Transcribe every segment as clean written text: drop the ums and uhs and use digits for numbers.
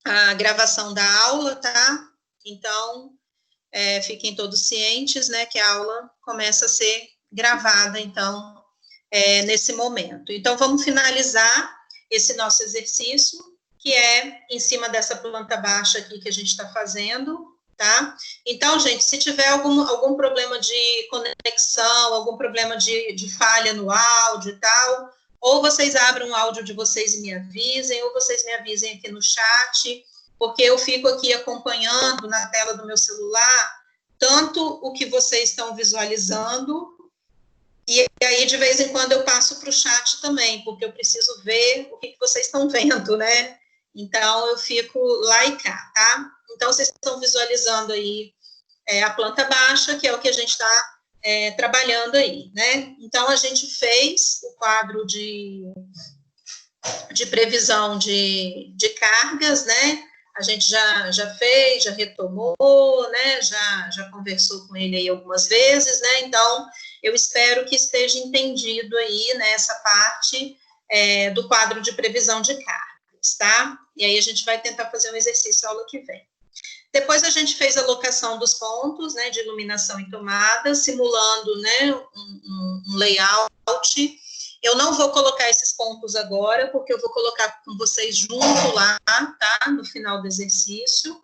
a gravação da aula, tá? Então, fiquem todos cientes, né, que a aula começa a ser gravada, então, nesse momento. Então, vamos finalizar esse nosso exercício, que é em cima dessa planta baixa aqui que a gente está fazendo, tá? Então, gente, se tiver algum problema de conexão, algum problema de falha no áudio e tal, ou vocês abram o áudio de vocês e me avisem, ou vocês me avisem aqui no chat, porque eu fico aqui acompanhando na tela do meu celular tanto o que vocês estão visualizando, e aí de vez em quando eu passo para o chat também, porque eu preciso ver o que vocês estão vendo, né? Então, eu fico lá e cá, tá? Então, vocês estão visualizando aí a planta baixa, que é o que a gente está trabalhando aí, né? Então, a gente fez o quadro de previsão de cargas, né? A gente já fez, já retomou, né? Já conversou com ele aí algumas vezes, né? Então, eu espero que esteja entendido aí, né, essa parte do quadro de previsão de cargas, tá? E aí a gente vai tentar fazer um exercício aula que vem. Depois a gente fez a alocação dos pontos, né, de iluminação e tomada, simulando, né, um layout. Eu não vou colocar esses pontos agora, porque eu vou colocar com vocês junto lá, tá, no final do exercício.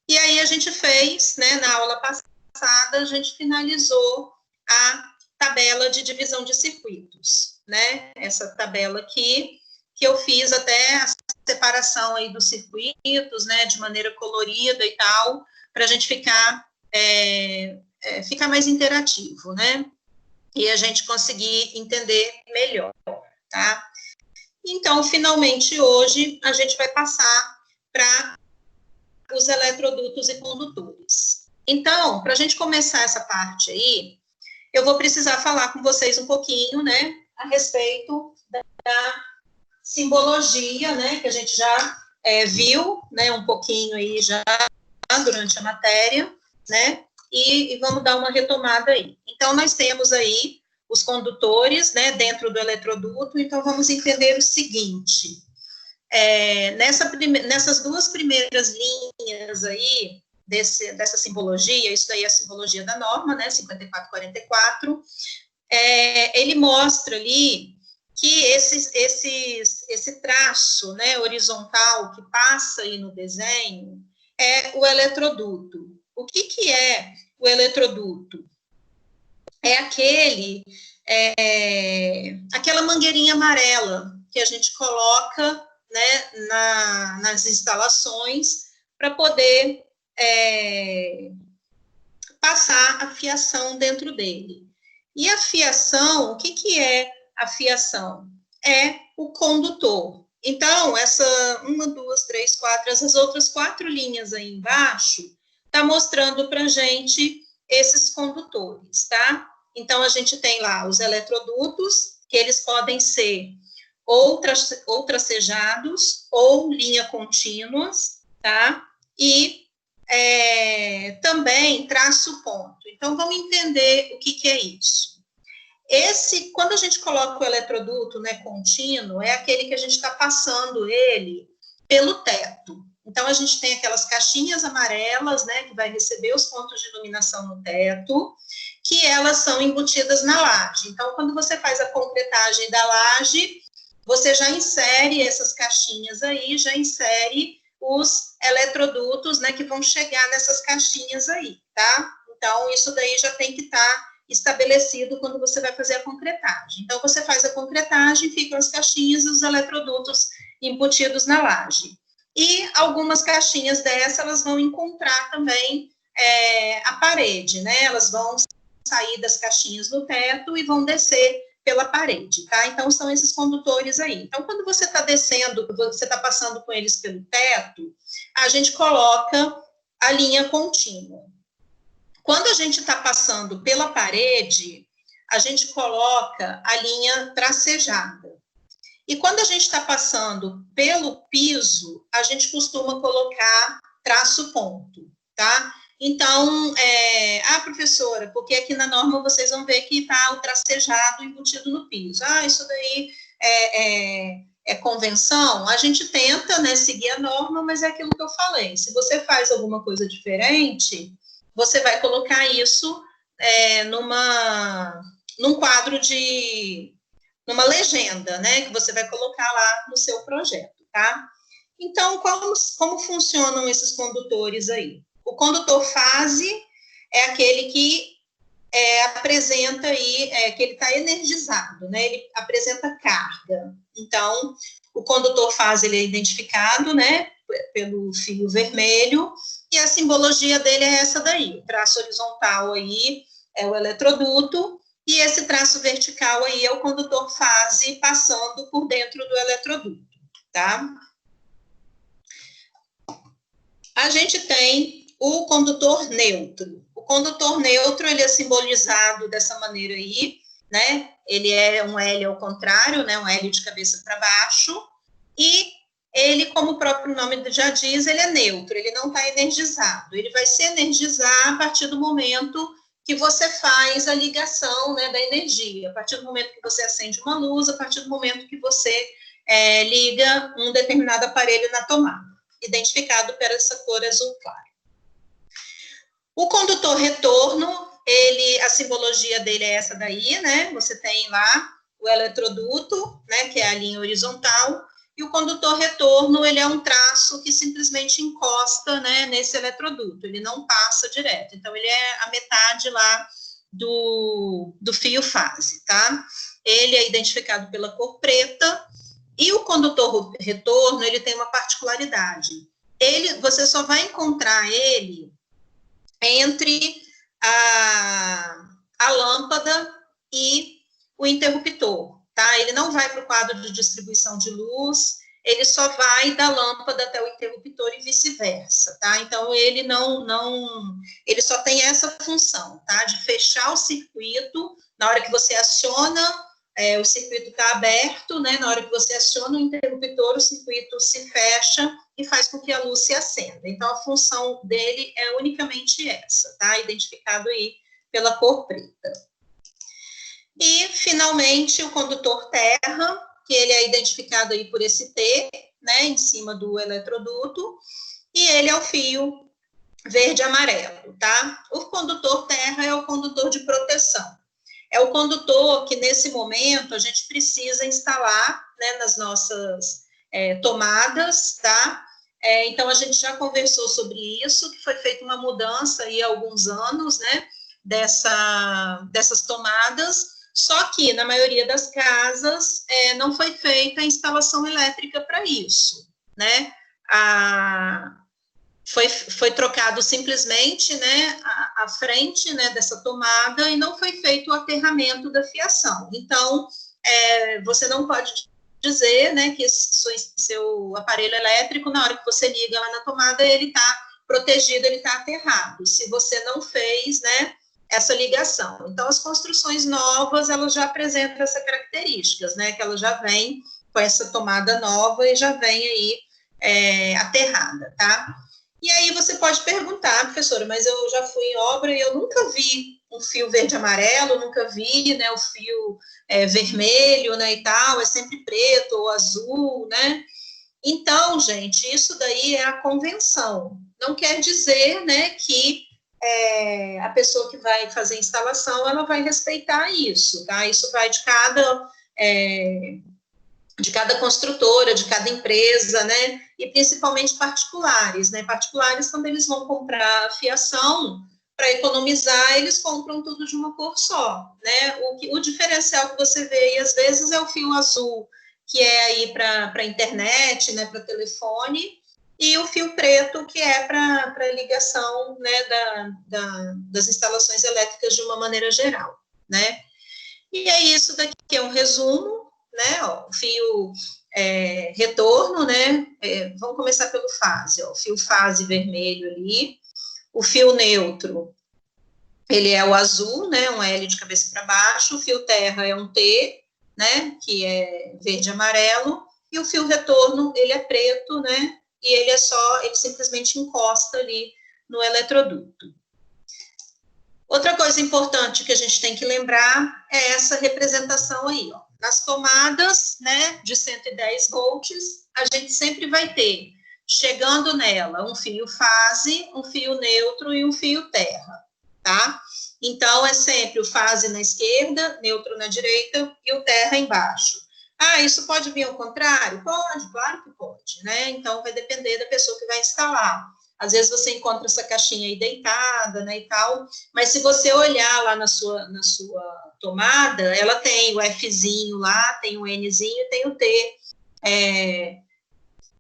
E aí a gente fez, né, na aula passada, a gente finalizou a tabela de divisão de circuitos, né, essa tabela aqui, que eu fiz até a separação aí dos circuitos, né, de maneira colorida e tal, para a gente ficar mais interativo, né, e a gente conseguir entender melhor, tá? Então, finalmente, hoje, a gente vai passar para os eletrodutos e condutores. Então, para a gente começar essa parte aí, eu vou precisar falar com vocês um pouquinho, né, a respeito da simbologia, né, que a gente já viu, né, um pouquinho aí já durante a matéria, né, e vamos dar uma retomada aí. Então, nós temos aí os condutores, né, dentro do eletroduto, então vamos entender o seguinte, nessas duas primeiras linhas aí, dessa simbologia, isso daí é a simbologia da norma, né, 5444, ele mostra ali que esse traço, né, horizontal que passa aí no desenho é o eletroduto. O que é o eletroduto? É aquela mangueirinha amarela que a gente coloca, né, nas instalações para poder passar a fiação dentro dele. E a fiação, o que é a fiação? É o condutor. Então, essa 1, 2, 3, 4, essas outras 4 linhas aí embaixo, está mostrando para a gente esses condutores, tá? Então, a gente tem lá os eletrodutos, que eles podem ser ou tracejados ou linha contínuas, tá? E também traço ponto. Então, vamos entender o que é isso. Quando a gente coloca o eletroduto, né, contínuo, é aquele que a gente está passando ele pelo teto. Então, a gente tem aquelas caixinhas amarelas, né, que vai receber os pontos de iluminação no teto, que elas são embutidas na laje. Então, quando você faz a concretagem da laje, você já insere essas caixinhas aí, já insere os eletrodutos, né, que vão chegar nessas caixinhas aí, tá? Então, isso daí já tem que estar estabelecido quando você vai fazer a concretagem. Então, você faz a concretagem, ficam as caixinhas e os eletrodutos embutidos na laje. E algumas caixinhas dessas, elas vão encontrar também a parede, né? Elas vão sair das caixinhas no teto e vão descer pela parede, tá? Então, são esses condutores aí. Então, quando você está descendo, você está passando com eles pelo teto, a gente coloca a linha contínua. Quando a gente está passando pela parede, a gente coloca a linha tracejada. E quando a gente está passando pelo piso, a gente costuma colocar traço ponto, tá? Então, professora, porque aqui na norma vocês vão ver que está o tracejado embutido no piso. Isso daí convenção, a gente tenta, né, seguir a norma, mas é aquilo que eu falei. Se você faz alguma coisa diferente, você vai colocar isso num quadro numa legenda, né, que você vai colocar lá no seu projeto, tá? Então, como funcionam esses condutores aí? O condutor fase é aquele que apresenta aí, que ele está energizado, né? Ele apresenta carga. Então, o condutor fase ele é identificado, né, pelo fio vermelho, e a simbologia dele é essa daí. O traço horizontal aí é o eletroduto, e esse traço vertical aí é o condutor fase passando por dentro do eletroduto, tá? A gente tem o condutor neutro. O condutor neutro, ele é simbolizado dessa maneira aí, né? Ele é um L ao contrário, né? Um L de cabeça para baixo, e ele, como o próprio nome já diz, ele é neutro, ele não está energizado. Ele vai se energizar a partir do momento que você faz a ligação, né, da energia, a partir do momento que você acende uma luz, a partir do momento que você liga um determinado aparelho na tomada, identificado por essa cor azul claro. O condutor retorno, a simbologia dele é essa daí, né? Você tem lá o eletroduto, né, que é a linha horizontal, e o condutor retorno, ele é um traço que simplesmente encosta, né, nesse eletroduto, ele não passa direto. Então, ele é a metade lá do fio fase, tá? Ele é identificado pela cor preta, e o condutor retorno, ele tem uma particularidade. Você só vai encontrar ele entre a lâmpada e o interruptor, tá? Ele não vai para o quadro de distribuição de luz, ele só vai da lâmpada até o interruptor e vice-versa, tá? Então, ele ele só tem essa função, tá? De fechar o circuito, na hora que você aciona, o circuito está aberto, né? Na hora que você aciona o interruptor, o circuito se fecha e faz com que a luz se acenda. Então, a função dele é unicamente essa, tá? Identificado aí pela cor preta. E, finalmente, o condutor terra, que ele é identificado aí por esse T, né, em cima do eletroduto, e ele é o fio verde-amarelo, tá? O condutor terra é o condutor de proteção. É o condutor que, nesse momento, a gente precisa instalar, né, nas nossas tomadas, tá? Então, a gente já conversou sobre isso, que foi feita uma mudança aí há alguns anos, né, dessas tomadas, só que, na maioria das casas, não foi feita a instalação elétrica para isso, né? Foi trocado simplesmente, né, a frente, né, dessa tomada, e não foi feito o aterramento da fiação. Então, você não pode dizer, né, que seu aparelho elétrico, na hora que você liga lá na tomada, ele está protegido, ele está aterrado, se você não fez, né, essa ligação. Então, as construções novas, elas já apresentam essas características, né, que ela já vem com essa tomada nova e já vem aí aterrada, tá? E aí você pode perguntar, professora, mas eu já fui em obra e eu nunca vi um fio verde-amarelo, nunca vi, né, o fio vermelho, né, e tal, é sempre preto ou azul, né? Então, gente, isso daí é a convenção. Não quer dizer, né, que a pessoa que vai fazer a instalação, ela vai respeitar isso, tá? Isso vai de cada construtora, de cada empresa, né? E principalmente particulares, né? Particulares, quando eles vão comprar fiação, para economizar, eles compram tudo de uma cor só, né? O diferencial que você vê aí, às vezes, é o fio azul, que é aí para a internet, né? Para telefone, e o fio preto, que é para ligação, né? Das instalações elétricas de uma maneira geral, né? E aí, isso daqui é um resumo, né? Ó, o fio retorno, né? Vamos começar pelo fase, ó, o fio fase vermelho ali. O fio neutro, ele é o azul, né? Um L de cabeça para baixo. O fio terra é um T, né? Que é verde e amarelo. E o fio retorno, ele é preto, né? E ele simplesmente encosta ali no eletroduto. Outra coisa importante que a gente tem que lembrar é essa representação aí, ó. nas tomadas, né, de 110 volts, a gente sempre vai ter, chegando nela, um fio fase, um fio neutro e um fio terra, tá? Então, é sempre o fase na esquerda, neutro na direita e o terra embaixo. Ah, isso pode vir ao contrário? Pode, claro que pode, né? Então, vai depender da pessoa que vai instalar. Às vezes você encontra essa caixinha aí deitada, né, e tal, mas se você olhar lá na sua tomada, ela tem o Fzinho lá, tem o Nzinho, tem o T,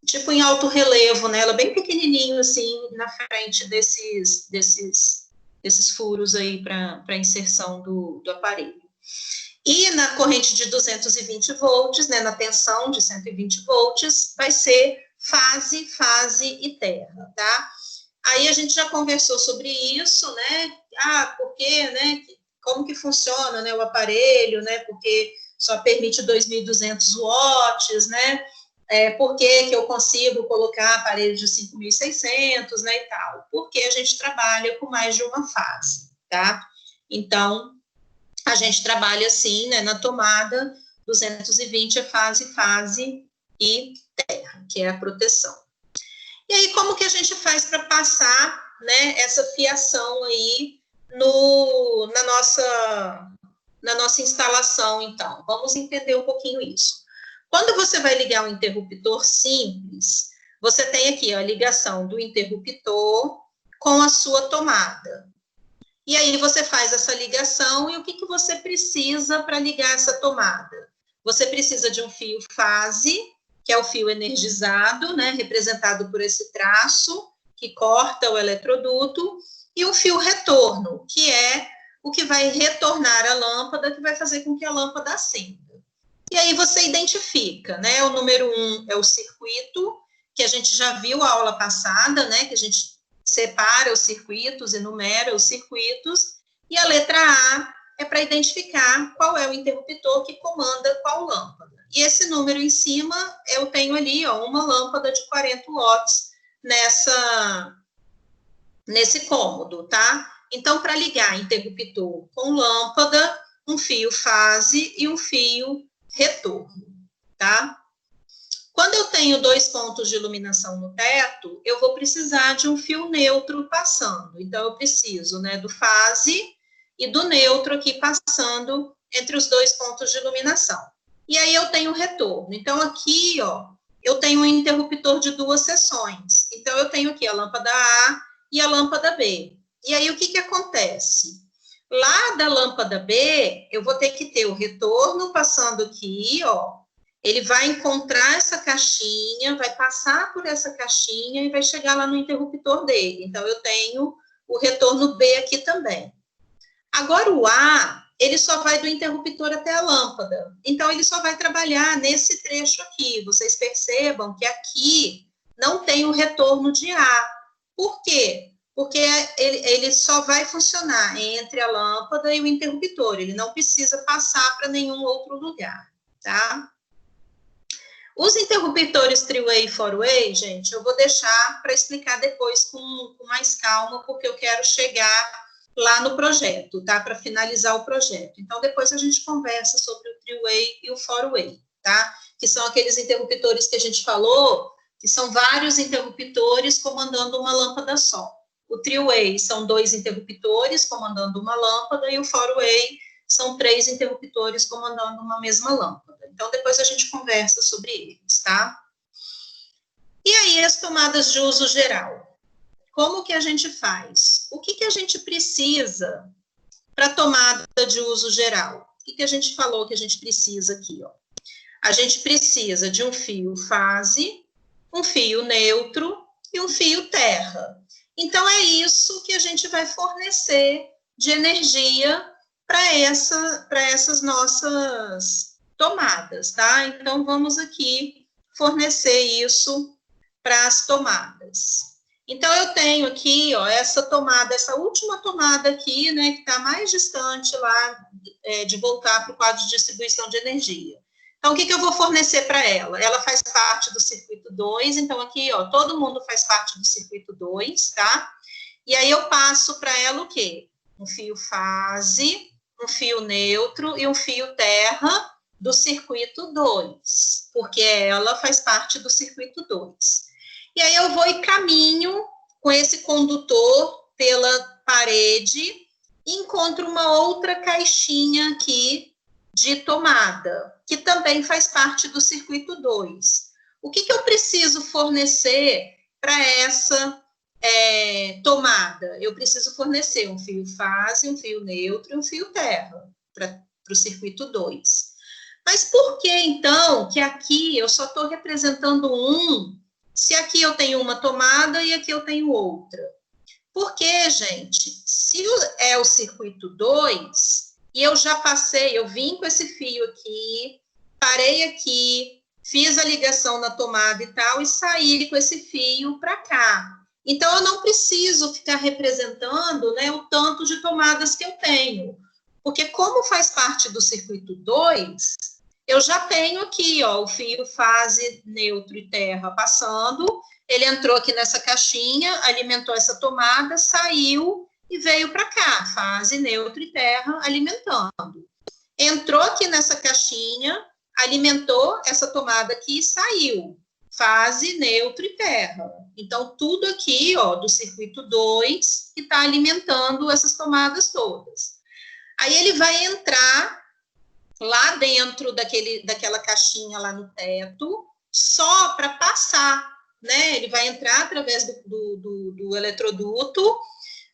tipo em alto relevo, né, ela bem pequenininho, assim, na frente desses furos aí para inserção do aparelho. E na corrente de 220 volts, né, na tensão de 120 volts, vai ser fase, fase e terra, tá? Aí a gente já conversou sobre isso, né? Ah, por quê, né? Como que funciona, né, o aparelho, né? Porque só permite 2.200 watts, né? Por que eu consigo colocar aparelhos de 5.600, né, e tal? Porque a gente trabalha com mais de uma fase, tá? Então, a gente trabalha assim, né, na tomada, 220 é fase, fase e terra, que é a proteção. E aí, como que a gente faz para passar, né, essa fiação aí na nossa instalação, então? Vamos entender um pouquinho isso. Quando você vai ligar um interruptor simples, você tem aqui a ligação do interruptor com a sua tomada. E aí você faz essa ligação e o que você precisa para ligar essa tomada? Você precisa de um fio fase, que é o fio energizado, né, representado por esse traço, que corta o eletroduto, e um fio retorno, que é o que vai retornar a lâmpada, que vai fazer com que a lâmpada acenda. E aí você identifica, né, o número 1 é o circuito, que a gente já viu a aula passada, né, que a gente separa os circuitos, enumera os circuitos, e a letra A é para identificar qual é o interruptor que comanda qual lâmpada. E esse número em cima, eu tenho ali, ó, uma lâmpada de 40 watts nesse cômodo, tá? Então, para ligar interruptor com lâmpada, um fio fase e um fio retorno, tá? Quando eu tenho 2 pontos de iluminação no teto, eu vou precisar de um fio neutro passando. Então, eu preciso, né, do fase e do neutro aqui passando entre os 2 pontos de iluminação. E aí eu tenho o retorno. Então, aqui, ó, eu tenho um interruptor de 2 seções. Então, eu tenho aqui a lâmpada A e a lâmpada B. E aí, o que acontece? Lá da lâmpada B, eu vou ter que ter o retorno passando aqui, ó. Ele vai encontrar essa caixinha, vai passar por essa caixinha e vai chegar lá no interruptor dele. Então, eu tenho o retorno B aqui também. Agora, o A, ele só vai do interruptor até a lâmpada. Então, ele só vai trabalhar nesse trecho aqui. Vocês percebam que aqui não tem o retorno de A. Por quê? Porque ele só vai funcionar entre a lâmpada e o interruptor. Ele não precisa passar para nenhum outro lugar, tá? Os interruptores three-way e four-way, gente, eu vou deixar para explicar depois com mais calma, porque eu quero chegar lá no projeto, tá? Para finalizar o projeto. Então, depois a gente conversa sobre o three-way e o four-way, tá? Que são aqueles interruptores que a gente falou, que são vários interruptores comandando uma lâmpada só. O three-way são 2 interruptores comandando uma lâmpada e o four-way são 3 interruptores comandando uma mesma lâmpada. Então, depois a gente conversa sobre eles, tá? E aí, as tomadas de uso geral. Como que a gente faz? O que a gente precisa para tomada de uso geral? O que a gente falou que a gente precisa aqui, ó? A gente precisa de um fio fase, um fio neutro e um fio terra. Então, é isso que a gente vai fornecer de energia para essas nossas tomadas, tá? Então, vamos aqui fornecer isso para as tomadas. Então, eu tenho aqui, ó, essa tomada, essa última tomada aqui, né, que está mais distante lá de voltar para o quadro de distribuição de energia. Então, o que eu vou fornecer para ela? Ela faz parte do circuito 2, então aqui, ó, todo mundo faz parte do circuito 2, tá? E aí eu passo para ela o quê? Um fio fase, um fio neutro e um fio terra, do circuito 2, porque ela faz parte do circuito 2. E aí eu vou e caminho com esse condutor pela parede e encontro uma outra caixinha aqui de tomada, que também faz parte do circuito 2. O que eu preciso fornecer para essa tomada? Eu preciso fornecer um fio fase, um fio neutro e um fio terra para o circuito 2. Mas por que, então, que aqui eu só estou representando um, se aqui eu tenho uma tomada e aqui eu tenho outra? Porque, gente, se é o circuito 2, e eu já passei, eu vim com esse fio aqui, parei aqui, fiz a ligação na tomada e tal, e saí com esse fio para cá. Então, eu não preciso ficar representando, né, o tanto de tomadas que eu tenho. Porque como faz parte do circuito 2, eu já tenho aqui, ó, o fio fase, neutro e terra passando, ele entrou aqui nessa caixinha, alimentou essa tomada, saiu e veio para cá, fase, neutro e terra, alimentando. Entrou aqui nessa caixinha, alimentou essa tomada aqui e saiu, fase, neutro e terra. Então, tudo aqui, ó, do circuito 2, que está alimentando essas tomadas todas. Aí ele vai entrar lá dentro daquela caixinha lá no teto, só para passar, né? Ele vai entrar através do eletroduto,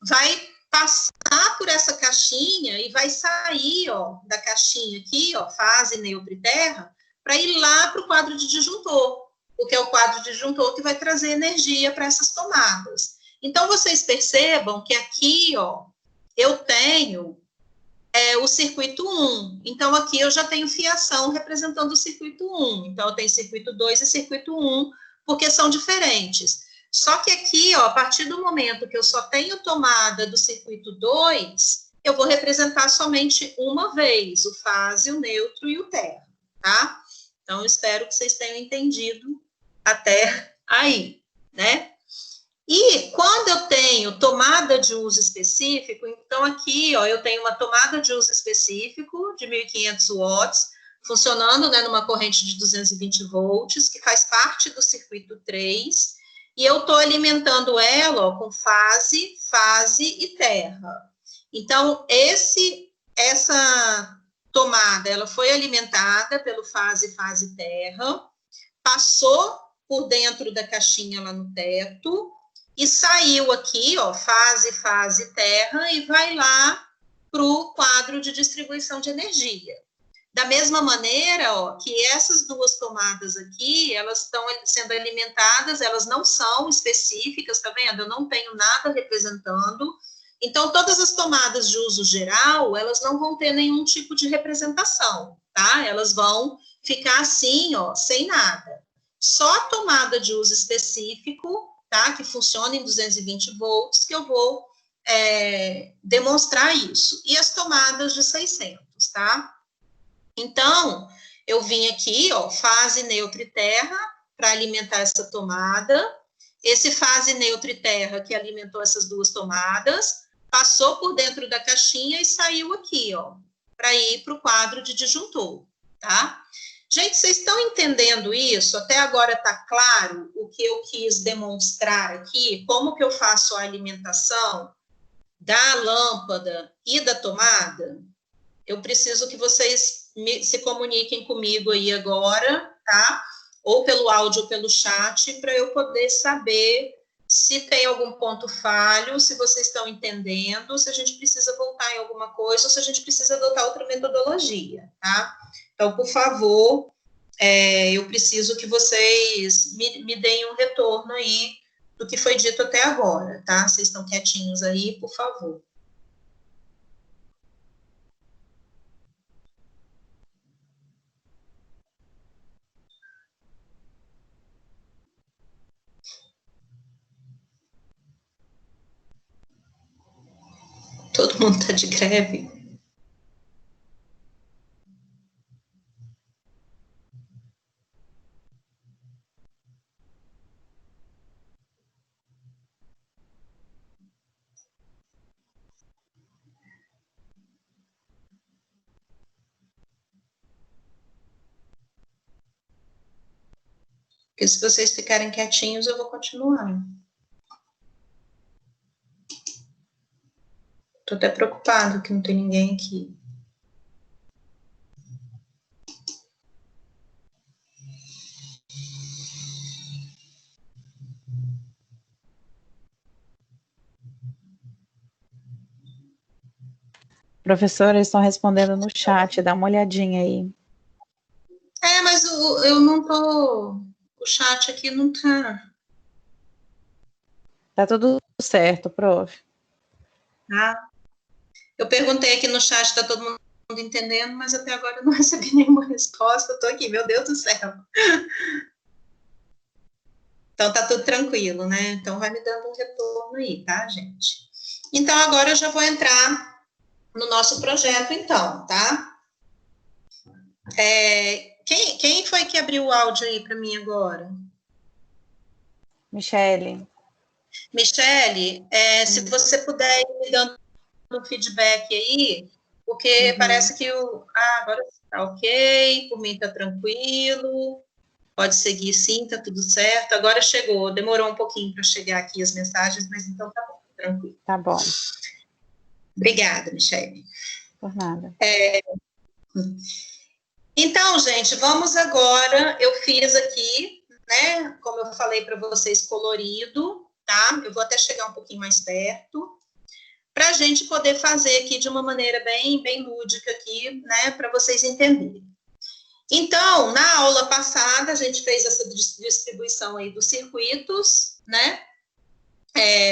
vai passar por essa caixinha e vai sair, ó, da caixinha aqui, ó, fase, neutro e terra, para ir lá para o quadro de disjuntor, porque é o quadro de disjuntor que vai trazer energia para essas tomadas. Então, vocês percebam que aqui, ó, eu tenho o circuito 1. Então, aqui eu já tenho fiação representando o circuito 1. Então, eu tenho circuito 2 e circuito 1, porque são diferentes. Só que aqui, ó, a partir do momento que eu só tenho tomada do circuito 2, eu vou representar somente uma vez, o fase, o neutro e o terra, tá? Então, espero que vocês tenham entendido até aí, né? E quando eu tenho tomada de uso específico, então aqui, ó, eu tenho uma tomada de uso específico de 1.500 watts, funcionando, né, numa corrente de 220 volts, que faz parte do circuito 3, e eu estou alimentando ela, ó, com fase, fase e terra. Então, essa tomada, ela foi alimentada pelo fase, fase e terra, passou por dentro da caixinha lá no teto, e saiu aqui, ó, fase, fase, terra, e vai lá para o quadro de distribuição de energia. Da mesma maneira, ó, que essas duas tomadas aqui, elas estão sendo alimentadas, elas não são específicas, tá vendo? Eu não tenho nada representando. Então, todas as tomadas de uso geral, elas não vão ter nenhum tipo de representação, tá? Elas vão ficar assim, ó, sem nada. Só a tomada de uso específico, tá? Que funciona em 220 volts, que eu vou demonstrar isso. E as tomadas de 600, tá? Então, eu vim aqui, ó, fase, neutro e terra, para alimentar essa tomada. Esse fase, neutro e terra, que alimentou essas duas tomadas, passou por dentro da caixinha e saiu aqui, ó, para ir para o quadro de disjuntor, tá? Gente, vocês estão entendendo isso? Até agora está claro o que eu quis demonstrar aqui? Como que eu faço a alimentação da lâmpada e da tomada? Eu preciso que vocês se comuniquem comigo aí agora, tá? Ou pelo áudio ou pelo chat, para eu poder saber se tem algum ponto falho, se vocês estão entendendo, se a gente precisa voltar em alguma coisa, ou se a gente precisa adotar outra metodologia, tá? Então, por favor, eu preciso que vocês me deem um retorno aí do que foi dito até agora, tá? Vocês estão quietinhos aí, por favor. Todo mundo está de greve? Porque se vocês ficarem quietinhos, eu vou continuar. Tô até preocupado que não tem ninguém aqui. Professora, eles estão respondendo no chat, dá uma olhadinha aí. Mas eu não tô... O chat aqui não tá... Tá tudo certo, prof. Tá? Eu perguntei aqui no chat, tá todo mundo entendendo, mas até agora eu não recebi nenhuma resposta. Eu tô aqui, meu Deus do céu. Então tá tudo tranquilo, né? Então vai me dando um retorno aí, tá, gente? Então agora eu já vou entrar no nosso projeto, então, tá? Quem foi que abriu o áudio aí para mim agora? Michele. Michele, se você puder ir me dando um feedback aí, porque parece que agora tá ok, por mim tá tranquilo, pode seguir sim, tá tudo certo. Agora chegou, demorou um pouquinho para chegar aqui as mensagens, mas então tá bom, tranquilo. Tá bom. Obrigada, Michele. Por nada. Então, gente, vamos agora. Eu fiz aqui, né? Como eu falei para vocês, colorido, tá? Eu vou até chegar um pouquinho mais perto, para a gente poder fazer aqui de uma maneira bem lúdica aqui, né? Para vocês entenderem. Então, na aula passada, a gente fez essa distribuição aí dos circuitos, né?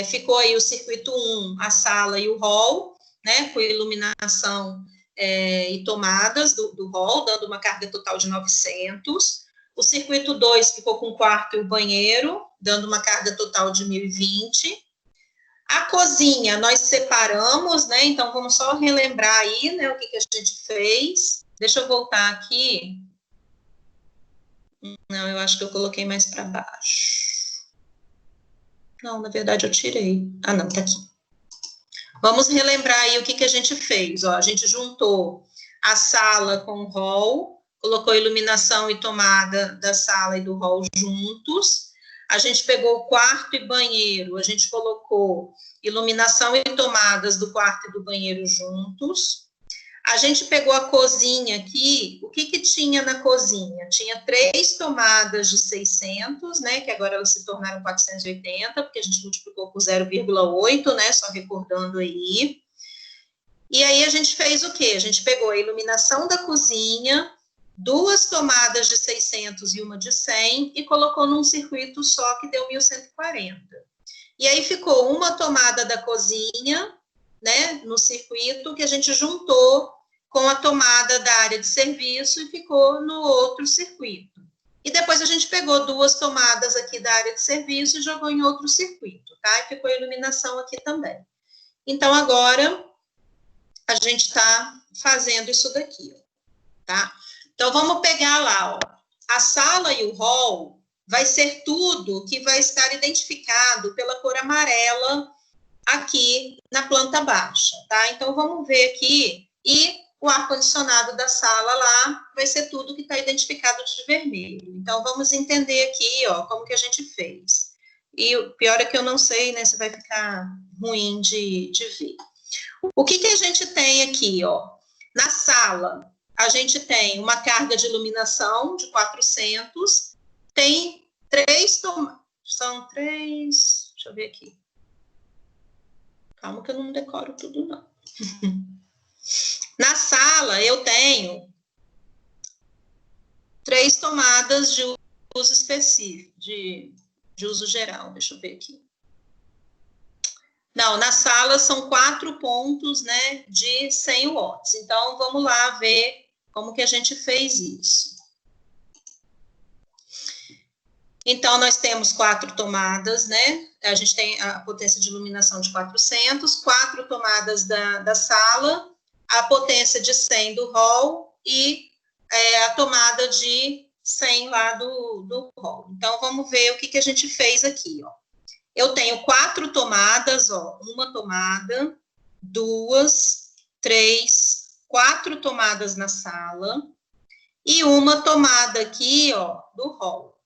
Ficou aí o circuito 1, a sala e o hall, né? Com iluminação e tomadas do hall, dando uma carga total de 900. O circuito 2 ficou com o quarto e o banheiro, dando uma carga total de 1020. A cozinha nós separamos, né? Então, vamos só relembrar aí, né? O que a gente fez. Deixa eu voltar aqui. Não, eu acho que eu coloquei mais para baixo. Não, na verdade eu tirei. Ah, não, tá aqui. Vamos relembrar aí o que a gente fez. Ó, a gente juntou a sala com o hall, colocou iluminação e tomada da sala e do hall juntos. A gente pegou o quarto e banheiro, a gente colocou iluminação e tomadas do quarto e do banheiro juntos. A gente pegou a cozinha aqui, o que tinha na cozinha? Tinha 3 tomadas de 600, né, que agora elas se tornaram 480, porque a gente multiplicou por 0,8, né, só recordando aí. E aí a gente fez o quê? A gente pegou a iluminação da cozinha, 2 tomadas de 600 e uma de 100, e colocou num circuito só que deu 1140. E aí ficou uma tomada da cozinha, né, no circuito, que a gente juntou com a tomada da área de serviço e ficou no outro circuito. E depois a gente pegou 2 tomadas aqui da área de serviço e jogou em outro circuito, tá? E ficou a iluminação aqui também. Então, agora, a gente está fazendo isso daqui, ó, tá? Então, vamos pegar lá, ó. A sala e o hall vai ser tudo que vai estar identificado pela cor amarela aqui na planta baixa, tá? Então, vamos ver aqui, e o ar-condicionado da sala lá vai ser tudo que está identificado de vermelho. Então, vamos entender aqui, ó, como que a gente fez. E o pior é que eu não sei, né, se vai ficar ruim de ver. O que a gente tem aqui, ó? Na sala, a gente tem uma carga de iluminação de 400, tem 3 tomadas, são 3, deixa eu ver aqui. Calma que eu não decoro tudo, não. Na sala, eu tenho 3 tomadas de uso específico, de uso geral. Deixa eu ver aqui. Não, na sala são 4 pontos, né, de 100 watts. Então, vamos lá ver como que a gente fez isso. Então, nós temos 4 tomadas, né? A gente tem a potência de iluminação de 400, 4 tomadas da sala, a potência de 100 do hall e a tomada de 100 lá do hall. Então, vamos ver o que a gente fez aqui, ó. Eu tenho 4 tomadas, ó, uma tomada, 2, 3, 4 tomadas na sala e uma tomada aqui, ó, do hall.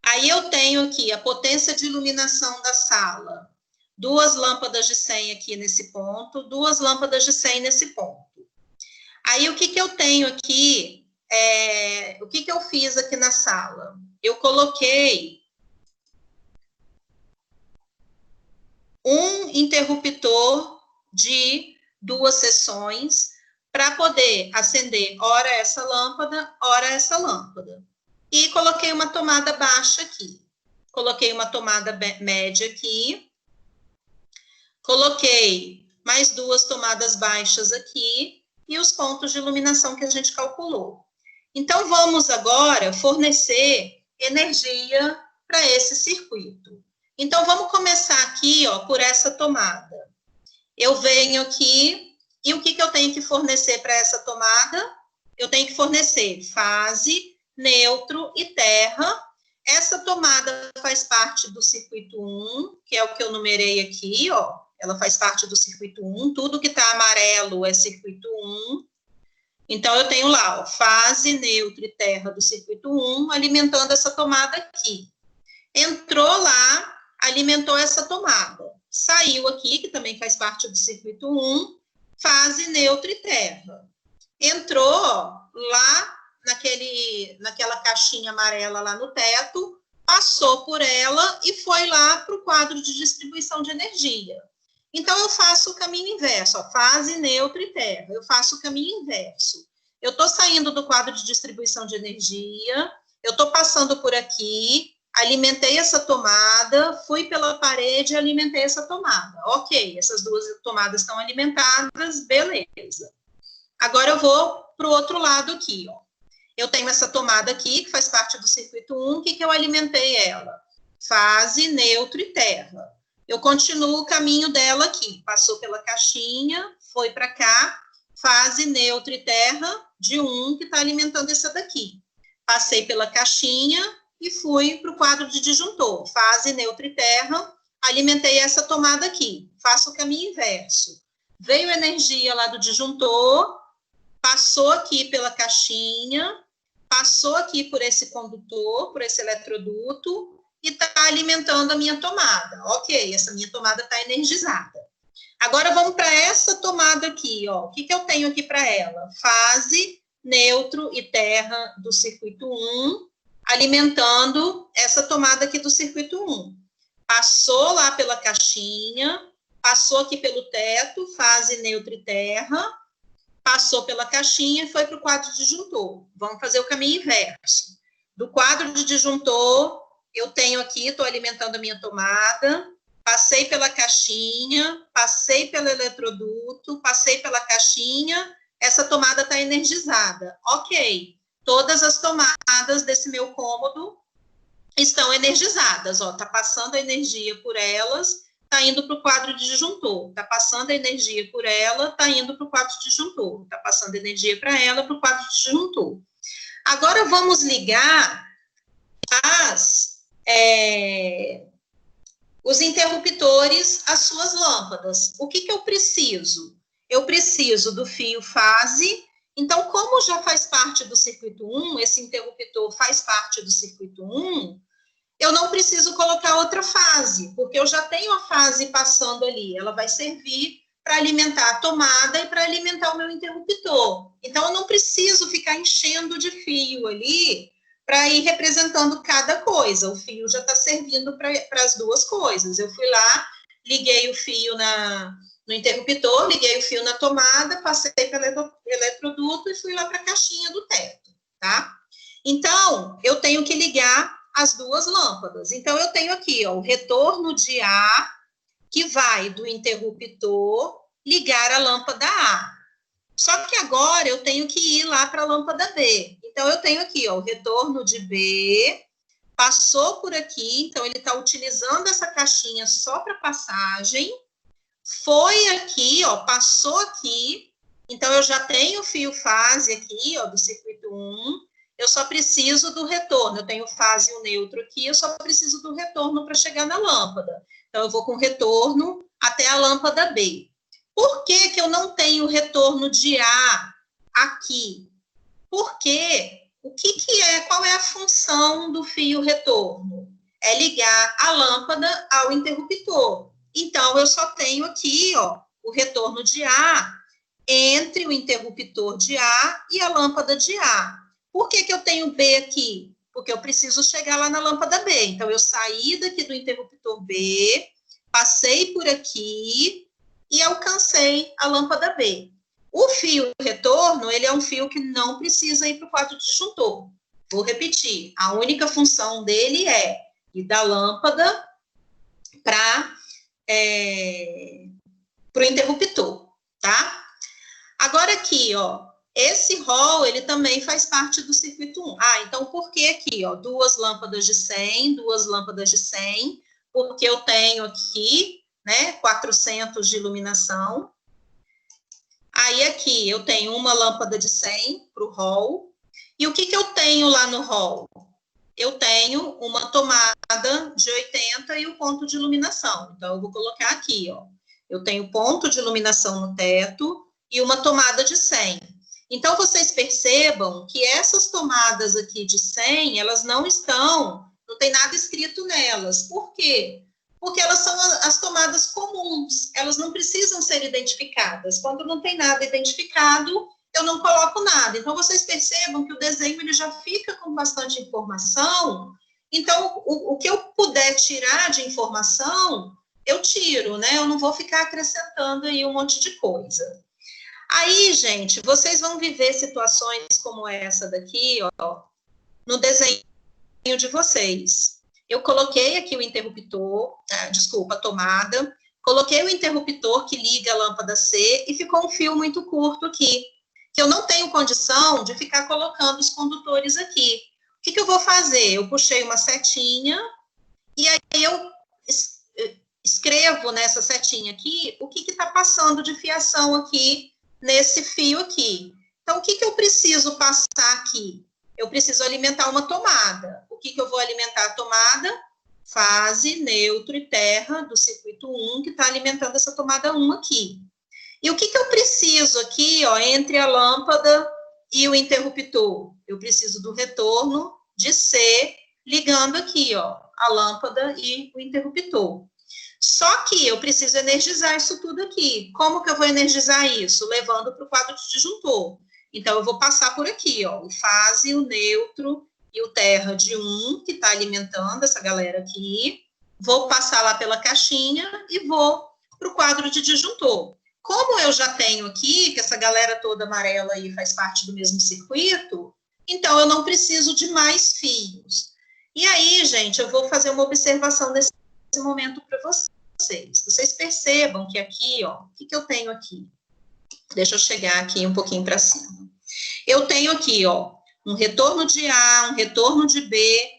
Aí eu tenho aqui a potência de iluminação da sala. 2 lâmpadas de 100 aqui nesse ponto, 2 lâmpadas de 100 nesse ponto. Aí, o que eu tenho aqui, o que eu fiz aqui na sala? Eu coloquei um interruptor de 2 seções para poder acender ora essa lâmpada, ora essa lâmpada. E coloquei uma tomada baixa aqui. Coloquei uma tomada média aqui. Coloquei mais 2 tomadas baixas aqui e os pontos de iluminação que a gente calculou. Então, vamos agora fornecer energia para esse circuito. Então, vamos começar aqui, ó, por essa tomada. Eu venho aqui, e o que eu tenho que fornecer para essa tomada? Eu tenho que fornecer fase, neutro e terra. Essa tomada faz parte do circuito 1, que é o que eu numerei aqui, ó. Ela faz parte do circuito 1, tudo que está amarelo é circuito 1. Então, eu tenho lá, ó, fase, neutro e terra do circuito 1, alimentando essa tomada aqui. Entrou lá, alimentou essa tomada. Saiu aqui, que também faz parte do circuito 1, fase, neutro e terra. Entrou, ó, lá naquela caixinha amarela lá no teto, passou por ela e foi lá para o quadro de distribuição de energia. Então, eu faço o caminho inverso, ó, fase, neutro e terra. Eu faço o caminho inverso. Eu estou saindo do quadro de distribuição de energia, eu estou passando por aqui, alimentei essa tomada, fui pela parede e alimentei essa tomada. Ok, essas 2 tomadas estão alimentadas, beleza. Agora, eu vou para o outro lado aqui, ó. Eu tenho essa tomada aqui, que faz parte do circuito 1, que eu alimentei ela? Fase, neutro e terra. Eu continuo o caminho dela aqui, passou pela caixinha, foi para cá, fase, neutro e terra de 1, que está alimentando essa daqui. Passei pela caixinha e fui para o quadro de disjuntor, fase, neutro e terra, alimentei essa tomada aqui, faço o caminho inverso. Veio energia lá do disjuntor, passou aqui pela caixinha, passou aqui por esse condutor, por esse eletroduto, e está alimentando a minha tomada. Ok, essa minha tomada está energizada. Agora, vamos para essa tomada aqui, ó. O que eu tenho aqui para ela? Fase, neutro e terra do circuito 1, alimentando essa tomada aqui do circuito 1. Passou lá pela caixinha, passou aqui pelo teto, fase, neutro e terra, passou pela caixinha e foi para o quadro de disjuntor. Vamos fazer o caminho inverso. Do quadro de disjuntor, eu tenho aqui, estou alimentando a minha tomada, passei pela caixinha, passei pelo eletroduto, passei pela caixinha, essa tomada está energizada. Ok, todas as tomadas desse meu cômodo estão energizadas, ó, está passando a energia por elas, está indo para o quadro de disjuntor, está passando a energia por ela, está indo para o quadro de disjuntor, está passando energia para ela, para o quadro de disjuntor. Agora, vamos ligar os interruptores às suas lâmpadas. O que eu preciso? Eu preciso do fio fase. Então, como já faz parte do circuito 1, esse interruptor faz parte do circuito 1, eu não preciso colocar outra fase, porque eu já tenho a fase passando ali. Ela vai servir para alimentar a tomada e para alimentar o meu interruptor. Então, eu não preciso ficar enchendo de fio ali para ir representando cada coisa. O fio já está servindo para as 2 coisas. Eu fui lá, liguei o fio no interruptor, liguei o fio na tomada, passei pelo eletroduto e fui lá para a caixinha do teto, tá? Então, eu tenho que ligar as 2 lâmpadas. Então, eu tenho aqui, ó, o retorno de A, que vai do interruptor ligar a lâmpada A. Só que agora eu tenho que ir lá para a lâmpada B. Então, eu tenho aqui, ó, o retorno de B, passou por aqui, então ele está utilizando essa caixinha só para passagem, foi aqui, ó, passou aqui, então eu já tenho o fio fase aqui, ó, do circuito 1, eu só preciso do retorno, eu tenho fase e o neutro aqui, eu só preciso do retorno para chegar na lâmpada. Então, eu vou com retorno até a lâmpada B. Por que eu não tenho retorno de A aqui? Porque qual é a função do fio retorno? é ligar a lâmpada ao interruptor. Então, eu só tenho aqui, ó, o retorno de A entre o interruptor de A e a lâmpada de A. Por que eu tenho B aqui? Porque eu preciso chegar lá na lâmpada B. Então, eu saí daqui do interruptor B, passei por aqui e alcancei a lâmpada B. O fio retorno, ele é um fio que não precisa ir para o quadro disjuntor. Vou repetir, a única função dele é ir da lâmpada para o interruptor, tá? Agora aqui, ó, esse hall, ele também faz parte do circuito 1. Então por que aqui, ó, 2 lâmpadas de 100, 2 lâmpadas de 100? Porque eu tenho aqui, né, 400 de iluminação. Aí aqui eu tenho uma lâmpada de 100 para o hall. E o que eu tenho lá no hall? Eu tenho uma tomada de 80 e o ponto de iluminação. Então, eu vou colocar aqui, ó. Eu tenho ponto de iluminação no teto e uma tomada de 100. Então, vocês percebam que essas tomadas aqui de 100, elas não tem nada escrito nelas. Por quê? Porque elas são as tomadas comuns, elas não precisam ser identificadas. Quando não tem nada identificado, eu não coloco nada. Então, vocês percebam que o desenho ele já fica com bastante informação. Então, o que eu puder tirar de informação, eu tiro, né? Eu não vou ficar acrescentando aí um monte de coisa. Aí, gente, vocês vão viver situações como essa daqui, ó, no desenho de vocês. Eu coloquei aqui o interruptor, a tomada, coloquei o interruptor que liga a lâmpada C e ficou um fio muito curto aqui, que eu não tenho condição de ficar colocando os condutores aqui. O que eu vou fazer? Eu puxei uma setinha e aí eu escrevo nessa setinha aqui o que está passando de fiação aqui nesse fio aqui. Então, o que eu preciso passar aqui? Eu preciso alimentar uma tomada. O que eu vou alimentar a tomada? Fase, neutro e terra do circuito 1, que está alimentando essa tomada 1 aqui. E o que eu preciso aqui, ó, entre a lâmpada e o interruptor? Eu preciso do retorno de C, ligando aqui, ó, a lâmpada e o interruptor. Só que eu preciso energizar isso tudo aqui. Como que eu vou energizar isso? Levando para o quadro de disjuntor. Então, eu vou passar por aqui, ó, o fase, o neutro e o terra de 1, que está alimentando essa galera aqui. Vou passar lá pela caixinha e vou para o quadro de disjuntor. Como eu já tenho aqui, que essa galera toda amarela aí faz parte do mesmo circuito, então eu não preciso de mais fios. E aí, gente, eu vou fazer uma observação nesse momento para vocês. Vocês percebam que aqui, ó, o que eu tenho aqui? Deixa eu chegar aqui um pouquinho para cima. Eu tenho aqui, ó, um retorno de A, um retorno de B,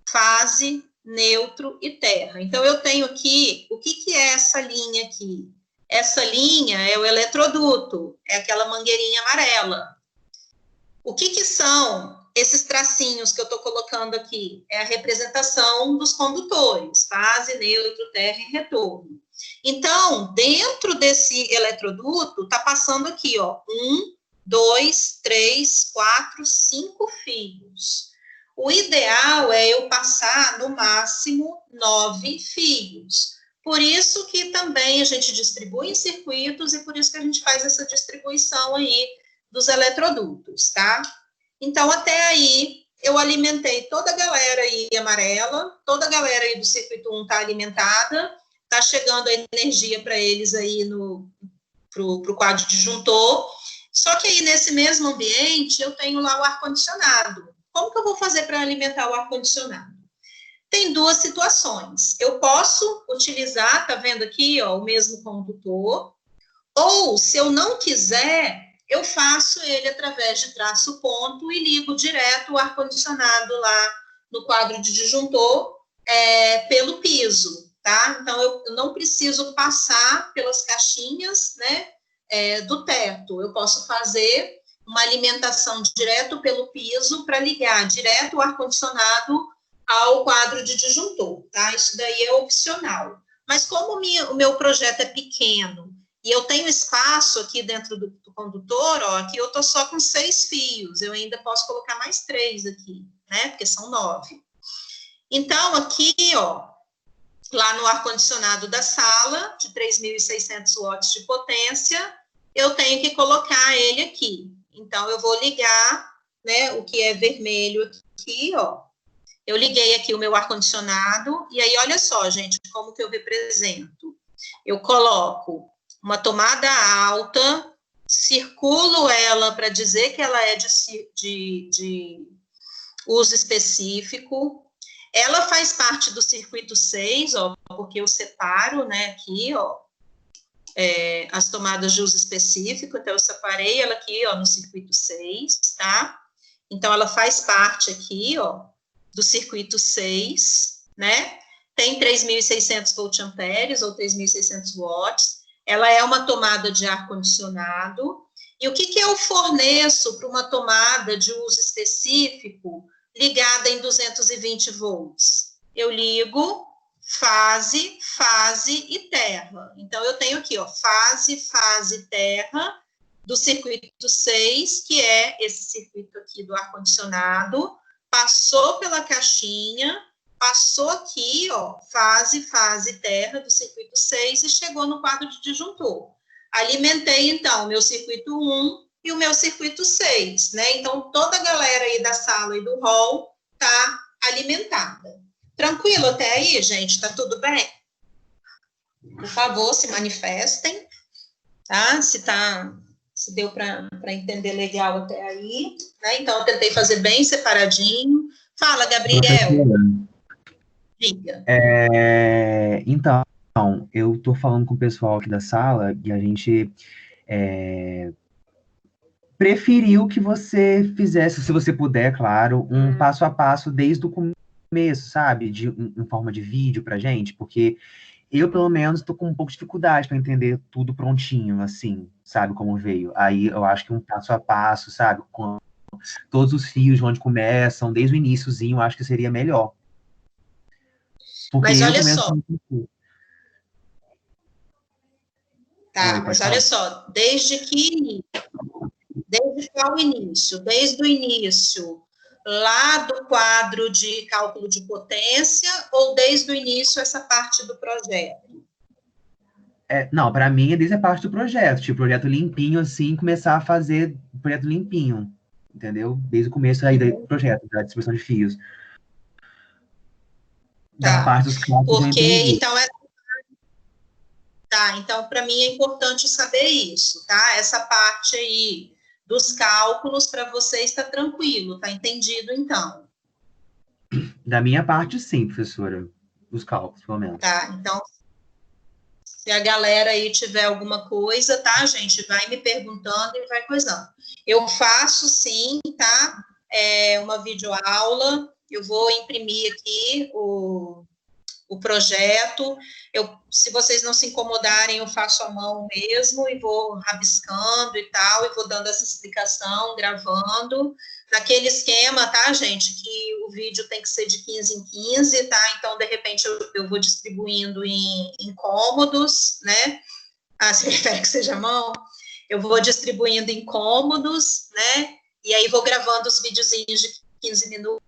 fase, neutro e terra. Então, eu tenho aqui, o que é essa linha aqui? Essa linha é o eletroduto, é aquela mangueirinha amarela. O que são esses tracinhos que eu estou colocando aqui? É a representação dos condutores, fase, neutro, terra e retorno. Então, dentro desse eletroduto, está passando aqui, ó, 1, 2, 3, 4, 5 fios. O ideal é eu passar, no máximo, 9 fios. Por isso que também a gente distribui em circuitos e por isso que a gente faz essa distribuição aí dos eletrodutos, tá? Então, até aí, eu alimentei toda a galera aí amarela, toda a galera aí do circuito 1 está alimentada, está chegando a energia para eles aí pro quadro disjuntor. Só que aí, nesse mesmo ambiente, eu tenho lá o ar-condicionado. Como que eu vou fazer para alimentar o ar-condicionado? Tem duas situações. Eu posso utilizar, tá vendo aqui, ó, o mesmo condutor, ou, se eu não quiser, eu faço ele através de traço ponto e ligo direto o ar-condicionado lá no quadro de disjuntor pelo piso, tá? Então, eu não preciso passar pelas caixinhas, né, do teto. Eu posso fazer uma alimentação direto pelo piso para ligar direto o ar-condicionado ao quadro de disjuntor, tá? Isso daí é opcional. Mas como o meu projeto é pequeno e eu tenho espaço aqui dentro do condutor, ó, aqui eu tô só com 6 fios, eu ainda posso colocar mais 3 aqui, né? Porque são 9. Então, aqui, ó, lá no ar-condicionado da sala, de 3.600 watts de potência, eu tenho que colocar ele aqui. Então, eu vou ligar, né, o que é vermelho aqui, ó. Eu liguei aqui o meu ar-condicionado, e aí, olha só, gente, como que eu represento. Eu coloco uma tomada alta, circulo ela para dizer que ela é de uso específico. Ela faz parte do circuito 6, ó, porque eu separo, né, aqui, ó, as tomadas de uso específico, então eu separei ela aqui, ó, no circuito 6, tá? Então, ela faz parte aqui, ó, do circuito 6, né? Tem 3.600 volt-amperes ou 3.600 watts. Ela é uma tomada de ar-condicionado. E o que eu forneço para uma tomada de uso específico ligada em 220 volts? Eu ligo fase, fase e terra. Então, eu tenho aqui, ó, fase, fase, terra, do circuito 6, que é esse circuito aqui do ar-condicionado, passou pela caixinha, passou aqui, ó, fase, fase, terra, do circuito 6, e chegou no quadro de disjuntor. Alimentei, então, o meu circuito 1 e o meu circuito 6, né? Então, toda a galera aí da sala e do hall tá alimentada. Tranquilo até aí, gente? Tá tudo bem? Por favor, se manifestem, tá? Se deu para entender legal até aí, né? Então, eu tentei fazer bem separadinho. Fala, Gabriel. Diga. Então, eu estou falando com o pessoal aqui da sala e a gente preferiu que você fizesse, se você puder, claro, um passo a passo desde o começo, sabe? Em forma de vídeo pra gente, porque eu, pelo menos, tô com um pouco de dificuldade para entender tudo prontinho, assim, sabe, como veio. Aí eu acho que um passo a passo, sabe, com todos os fios, onde começam, desde o iniciozinho, eu acho que seria melhor. Porque Mas eu olha também só. Tá, Oi, mas pode olha falar. só, desde qual início? Desde o início, lá do quadro de cálculo de potência, ou desde o início essa parte do projeto? Não, para mim é desde a parte do projeto, tipo, projeto limpinho, assim, começar a fazer o projeto limpinho, entendeu? Desde o começo aí do projeto, da distribuição de fios. Da Tá, parte dos cálculos eu porque, entendi. então, para mim é importante saber isso, tá? Essa parte aí dos cálculos, para você está tranquilo, tá entendido, então? Da minha parte, sim, professora. Os cálculos, pelo menos. Tá, então, se a galera aí tiver alguma coisa, tá, gente? Vai me perguntando e vai coisando. Eu faço, sim, tá? Uma videoaula, eu vou imprimir aqui o projeto. Se vocês não se incomodarem, eu faço à mão mesmo e vou rabiscando e tal, e vou dando essa explicação, gravando, naquele esquema, tá, gente, que o vídeo tem que ser de 15 em 15, tá? Então, de repente, eu vou distribuindo em cômodos, né? Ah, você prefere que seja à mão? Eu vou distribuindo em cômodos, né? E aí vou gravando os videozinhos de 15 minutos,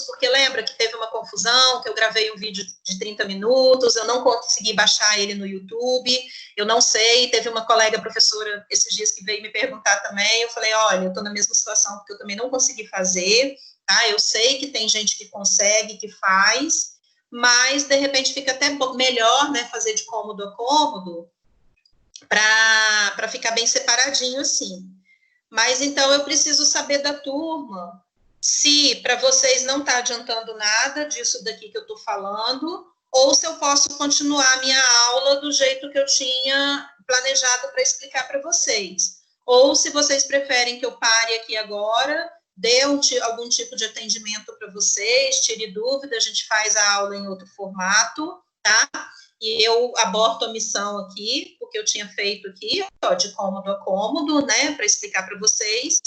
porque lembra que teve uma confusão, que eu gravei um vídeo de 30 minutos, eu não consegui baixar ele no YouTube, eu não sei, teve uma colega professora esses dias que veio me perguntar também, eu falei, olha, eu estou na mesma situação, porque eu também não consegui fazer, tá, eu sei que tem gente que consegue, que faz, mas, de repente, fica até melhor, né, fazer de cômodo a cômodo, para ficar bem separadinho, assim. Mas, então, eu preciso saber da turma, se para vocês não está adiantando nada disso daqui que eu estou falando, ou se eu posso continuar a minha aula do jeito que eu tinha planejado para explicar para vocês. Ou se vocês preferem que eu pare aqui agora, dê algum tipo de atendimento para vocês, tire dúvida, a gente faz a aula em outro formato, tá? E eu aborto a missão aqui, porque eu tinha feito aqui, ó, de cômodo a cômodo, né, para explicar para vocês,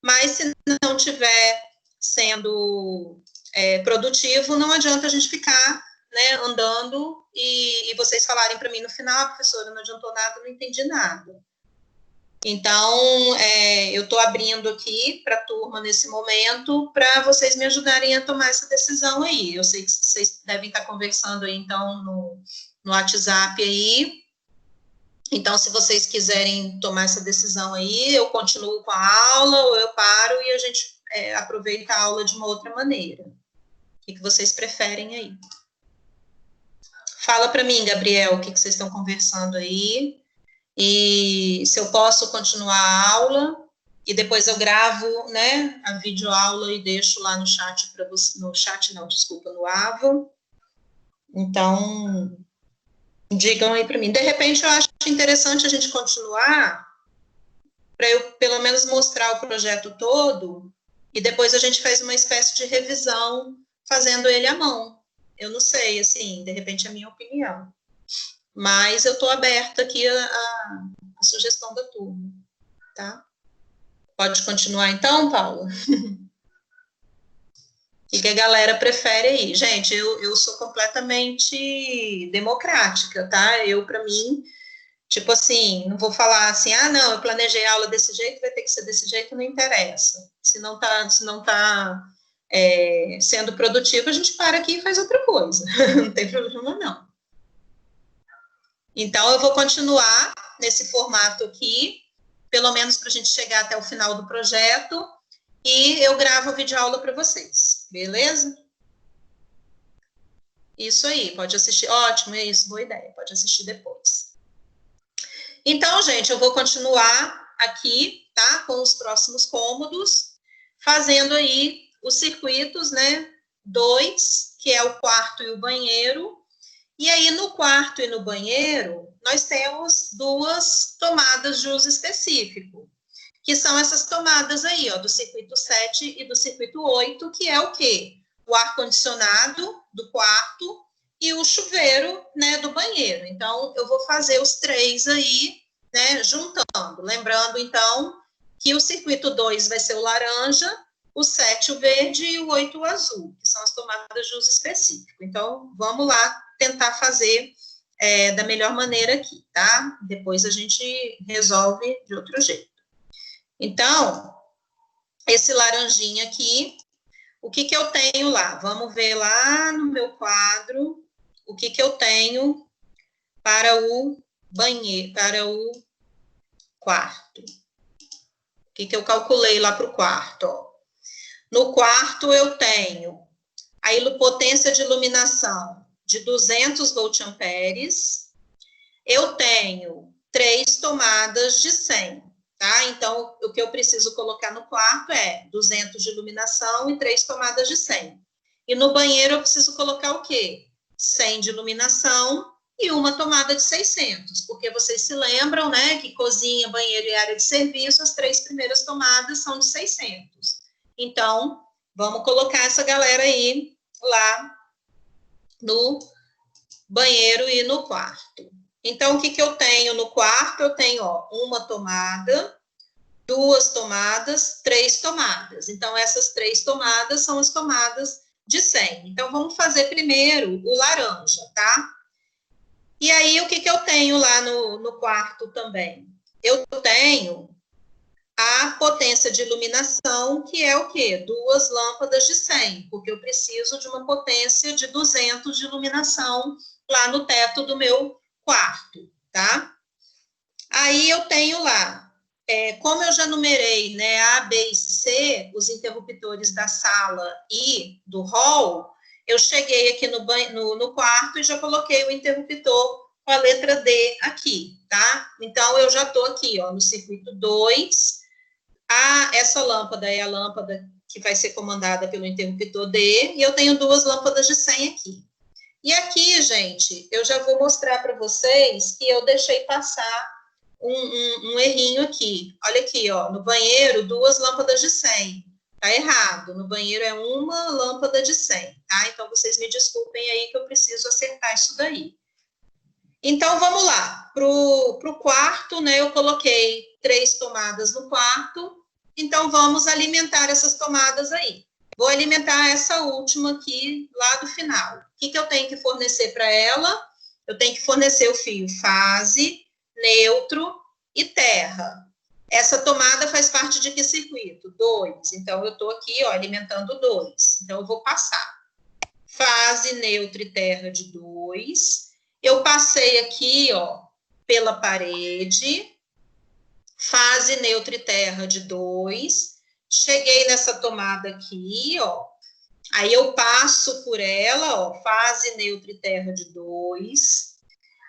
mas se não tiver sendo produtivo, não adianta a gente ficar, né, andando e vocês falarem para mim no final, professora, não adiantou nada, não entendi nada. Então, eu estou abrindo aqui para a turma nesse momento, para vocês me ajudarem a tomar essa decisão aí. Eu sei que vocês devem estar conversando aí, então, no WhatsApp aí. Então, se vocês quiserem tomar essa decisão aí, eu continuo com a aula, ou eu paro e a gente aproveita a aula de uma outra maneira. O que vocês preferem aí? Fala para mim, Gabriel, o que vocês estão conversando aí. E se eu posso continuar a aula, e depois eu gravo, né, a videoaula e deixo lá no chat para você, no chat não, desculpa, no Ava. Então, digam aí para mim. De repente, eu acho interessante a gente continuar, para eu, pelo menos, mostrar o projeto todo, e depois a gente faz uma espécie de revisão, fazendo ele à mão. Eu não sei, assim, de repente é a minha opinião. Mas eu estou aberta aqui a sugestão da turma, tá? Pode continuar então, Paula? O que a galera prefere aí? Gente, eu sou completamente democrática, tá? Para mim, tipo assim, não vou falar assim, não, eu planejei a aula desse jeito, vai ter que ser desse jeito, não interessa. Se não tá sendo produtivo, a gente para aqui e faz outra coisa. Não tem problema, não. Então, eu vou continuar nesse formato aqui, pelo menos para a gente chegar até o final do projeto, e eu gravo a videoaula para vocês, beleza? Isso aí, pode assistir, ótimo, é isso, boa ideia, pode assistir depois. Então, gente, eu vou continuar aqui, tá, com os próximos cômodos, fazendo aí os circuitos, né, 2, que é o quarto e o banheiro. E aí, no quarto e no banheiro, nós temos 2 tomadas de uso específico, que são essas tomadas aí, ó, do circuito 7 e do circuito 8, que é o quê? O ar-condicionado do quarto e o chuveiro, né, do banheiro. Então, eu vou fazer os 3 aí, né, juntando. Lembrando, então, que o circuito 2 vai ser o laranja, o 7 o verde e o 8 o azul, que são as tomadas de uso específico. Então, vamos lá tentar fazer da melhor maneira aqui, tá? Depois a gente resolve de outro jeito. Então, esse laranjinha aqui, o que eu tenho lá? Vamos ver lá no meu quadro o que eu tenho para o banheiro, para o quarto. O que eu calculei lá para o quarto, ó. No quarto eu tenho a potência de iluminação de 200 voltamperes, eu tenho 3 tomadas de 100, tá? Então, o que eu preciso colocar no quarto é 200 de iluminação e 3 tomadas de 100. E no banheiro eu preciso colocar o quê? 100 de iluminação e uma tomada de 600, porque vocês se lembram, né, que cozinha, banheiro e área de serviço, as 3 primeiras tomadas são de 600. Então, vamos colocar essa galera aí lá no banheiro e no quarto. Então, o que eu tenho no quarto? Eu tenho, ó, uma tomada, 2 tomadas, 3 tomadas. Então, essas 3 tomadas são as tomadas de 100. Então, vamos fazer primeiro o laranja, tá? E aí, o que eu tenho lá no quarto também? Eu tenho a potência de iluminação, que é o quê? 2 lâmpadas de 100, porque eu preciso de uma potência de 200 de iluminação lá no teto do meu quarto, tá? Aí eu tenho lá, como eu já numerei, né, A, B e C, os interruptores da sala e do hall, eu cheguei aqui no quarto e já coloquei o interruptor com a letra D aqui, tá? Então, eu já estou aqui, ó, no circuito 2, essa lâmpada é a lâmpada que vai ser comandada pelo interruptor D, e eu tenho 2 lâmpadas de 100 aqui. E aqui, gente, eu já vou mostrar para vocês que eu deixei passar um errinho aqui. Olha aqui, ó, no banheiro, 2 lâmpadas de 100. Tá errado, no banheiro é uma lâmpada de 100, tá? Então, vocês me desculpem aí que eu preciso acertar isso daí. Então, vamos lá. Pro quarto, né, eu coloquei 3 tomadas no quarto, então vamos alimentar essas tomadas aí. Vou alimentar essa última aqui, lá do final. O que eu tenho que fornecer para ela? Eu tenho que fornecer o fio fase, neutro e terra. Essa tomada faz parte de que circuito? 2. Então, eu estou aqui, ó, alimentando 2. Então, eu vou passar. Fase neutra e terra de 2. Eu passei aqui, ó, pela parede. Fase neutra e terra de 2. Cheguei nessa tomada aqui, ó. Aí eu passo por ela, ó, fase neutra e terra de 2.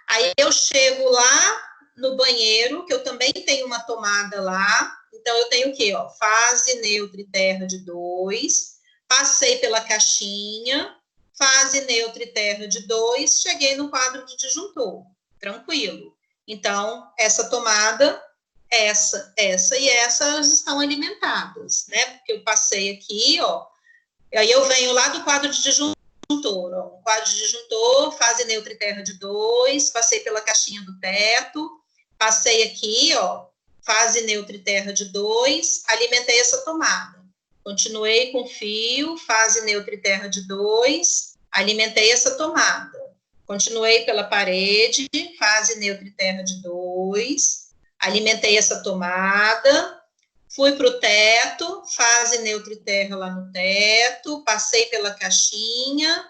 Aí eu chego lá no banheiro, que eu também tenho uma tomada lá. Então, eu tenho o quê? Ó, fase neutra e terra de 2. Passei pela caixinha, fase neutra e terra de 2. Cheguei no quadro de disjuntor. Tranquilo. Então, essa tomada, essa e essa, elas estão alimentadas, né? Porque eu passei aqui, ó. Aí eu venho lá do quadro de disjuntor. Ó, um quadro de disjuntor, fase neutra e terra de 2, passei pela caixinha do teto, passei aqui, ó, fase neutra e terra de 2, alimentei essa tomada. Continuei com fio, fase neutra e terra de 2, alimentei essa tomada. Continuei pela parede, fase neutra e terra de 2, alimentei essa tomada. Fui para o teto, fase neutra e terra lá no teto, passei pela caixinha,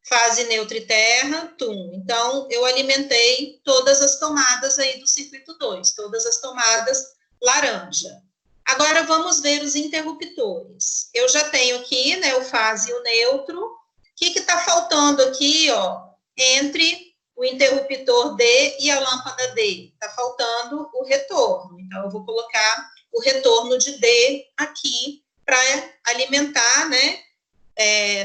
fase neutra e terra, tum. Então, eu alimentei todas as tomadas aí do circuito 2, todas as tomadas laranja. Agora, vamos ver os interruptores. Eu já tenho aqui, né, o fase e o neutro. O que está faltando aqui, ó, entre o interruptor D e a lâmpada D? Está faltando o retorno. Então, eu vou colocar o retorno de D aqui para alimentar, né,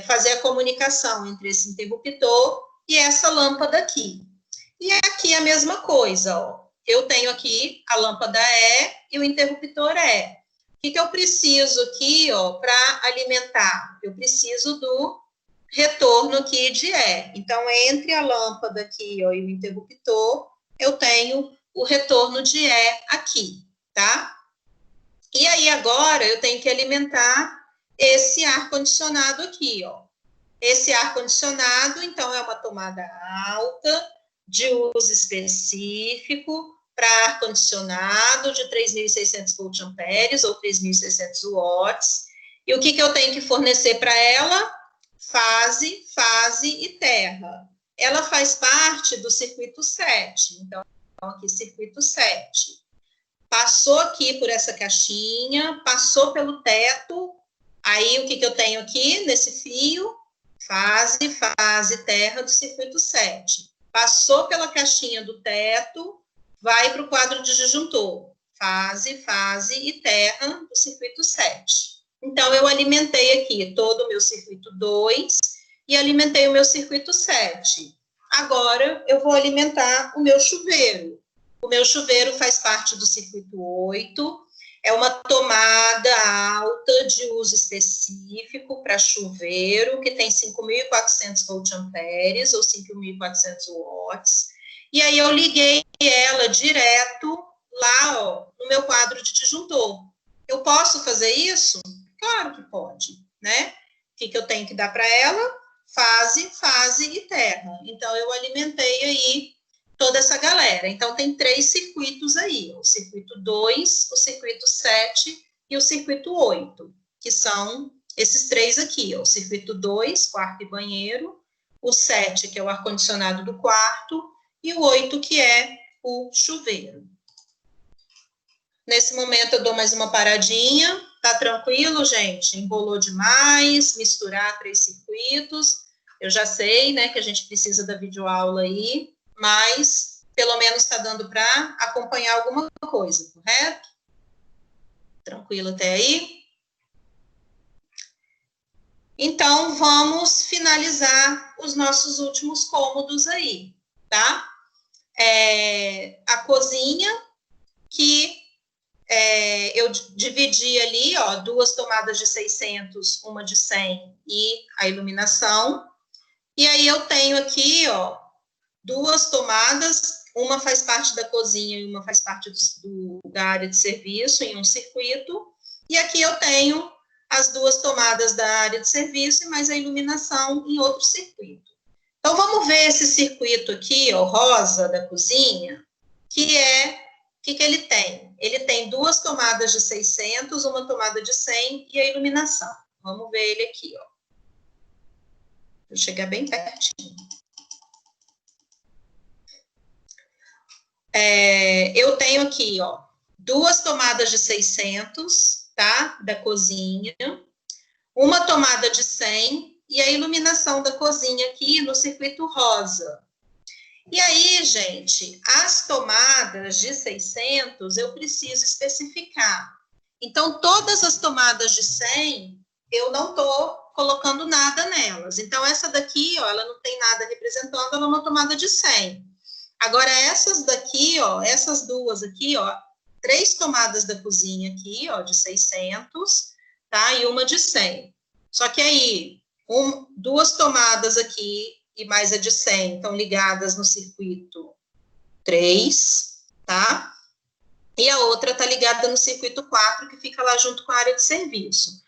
fazer a comunicação entre esse interruptor e essa lâmpada aqui. E aqui a mesma coisa, ó. Eu tenho aqui a lâmpada E e o interruptor E. O que eu preciso aqui, ó, para alimentar? Eu preciso do retorno aqui de E. Então, entre a lâmpada aqui, ó, e o interruptor, eu tenho o retorno de E aqui, tá? E aí, agora, eu tenho que alimentar esse ar-condicionado aqui, ó. Esse ar-condicionado, então, é uma tomada alta, de uso específico, para ar-condicionado de 3.600 voltamperes ou 3.600 watts. E o que eu tenho que fornecer para ela? Fase, fase e terra. Ela faz parte do circuito 7. Então, aqui, circuito 7. Passou aqui por essa caixinha, passou pelo teto, aí o que eu tenho aqui nesse fio? Fase, fase, terra do circuito 7. Passou pela caixinha do teto, vai para o quadro de disjuntor. Fase, fase e terra do circuito 7. Então, eu alimentei aqui todo o meu circuito 2 e alimentei o meu circuito 7. Agora, eu vou alimentar o meu chuveiro. O meu chuveiro faz parte do circuito 8, é uma tomada alta de uso específico para chuveiro, que tem 5.400 voltamperes ou 5.400 watts. E aí eu liguei ela direto lá, ó, no meu quadro de disjuntor. Eu posso fazer isso? Claro que pode, né? O que eu tenho que dar para ela? Fase, fase e terra. Então, eu alimentei aí toda essa galera. Então, tem 3 circuitos aí, o circuito 2, o circuito 7 e o circuito 8, que são esses 3 aqui, ó, o circuito 2, quarto e banheiro, o 7, que é o ar-condicionado do quarto, e o 8, que é o chuveiro. Nesse momento, eu dou mais uma paradinha. Tá tranquilo, gente? Embolou demais, misturar 3 circuitos. Eu já sei, né, que a gente precisa da videoaula aí, mas pelo menos está dando para acompanhar alguma coisa, correto? Tranquilo até aí? Então, vamos finalizar os nossos últimos cômodos aí, tá? A cozinha, que eu dividi ali, ó, 2 tomadas de 600, uma de 100 e a iluminação. E aí eu tenho aqui, ó, 2 tomadas, uma faz parte da cozinha e uma faz parte da área de serviço em um circuito. E aqui eu tenho as 2 tomadas da área de serviço e mais a iluminação em outro circuito. Então, vamos ver esse circuito aqui, ó, rosa da cozinha, que é que ele tem? Ele tem 2 tomadas de 600, uma tomada de 100 e a iluminação. Vamos ver ele aqui, ó. Vou chegar bem pertinho. Eu tenho aqui, ó, 2 tomadas de 600, tá? Da cozinha. Uma tomada de 100 e a iluminação da cozinha aqui no circuito rosa. E aí, gente, as tomadas de 600 eu preciso especificar. Então, todas as tomadas de 100, eu não estou colocando nada nelas. Então, essa daqui, ó, ela não tem nada representando, ela é uma tomada de 100. Agora, essas daqui, ó, essas duas aqui, ó, 3 tomadas da cozinha aqui, ó, de 600, tá? E uma de 100. Só que aí, 2 tomadas aqui e mais a de 100 estão ligadas no circuito 3, tá? E a outra está ligada no circuito 4, que fica lá junto com a área de serviço.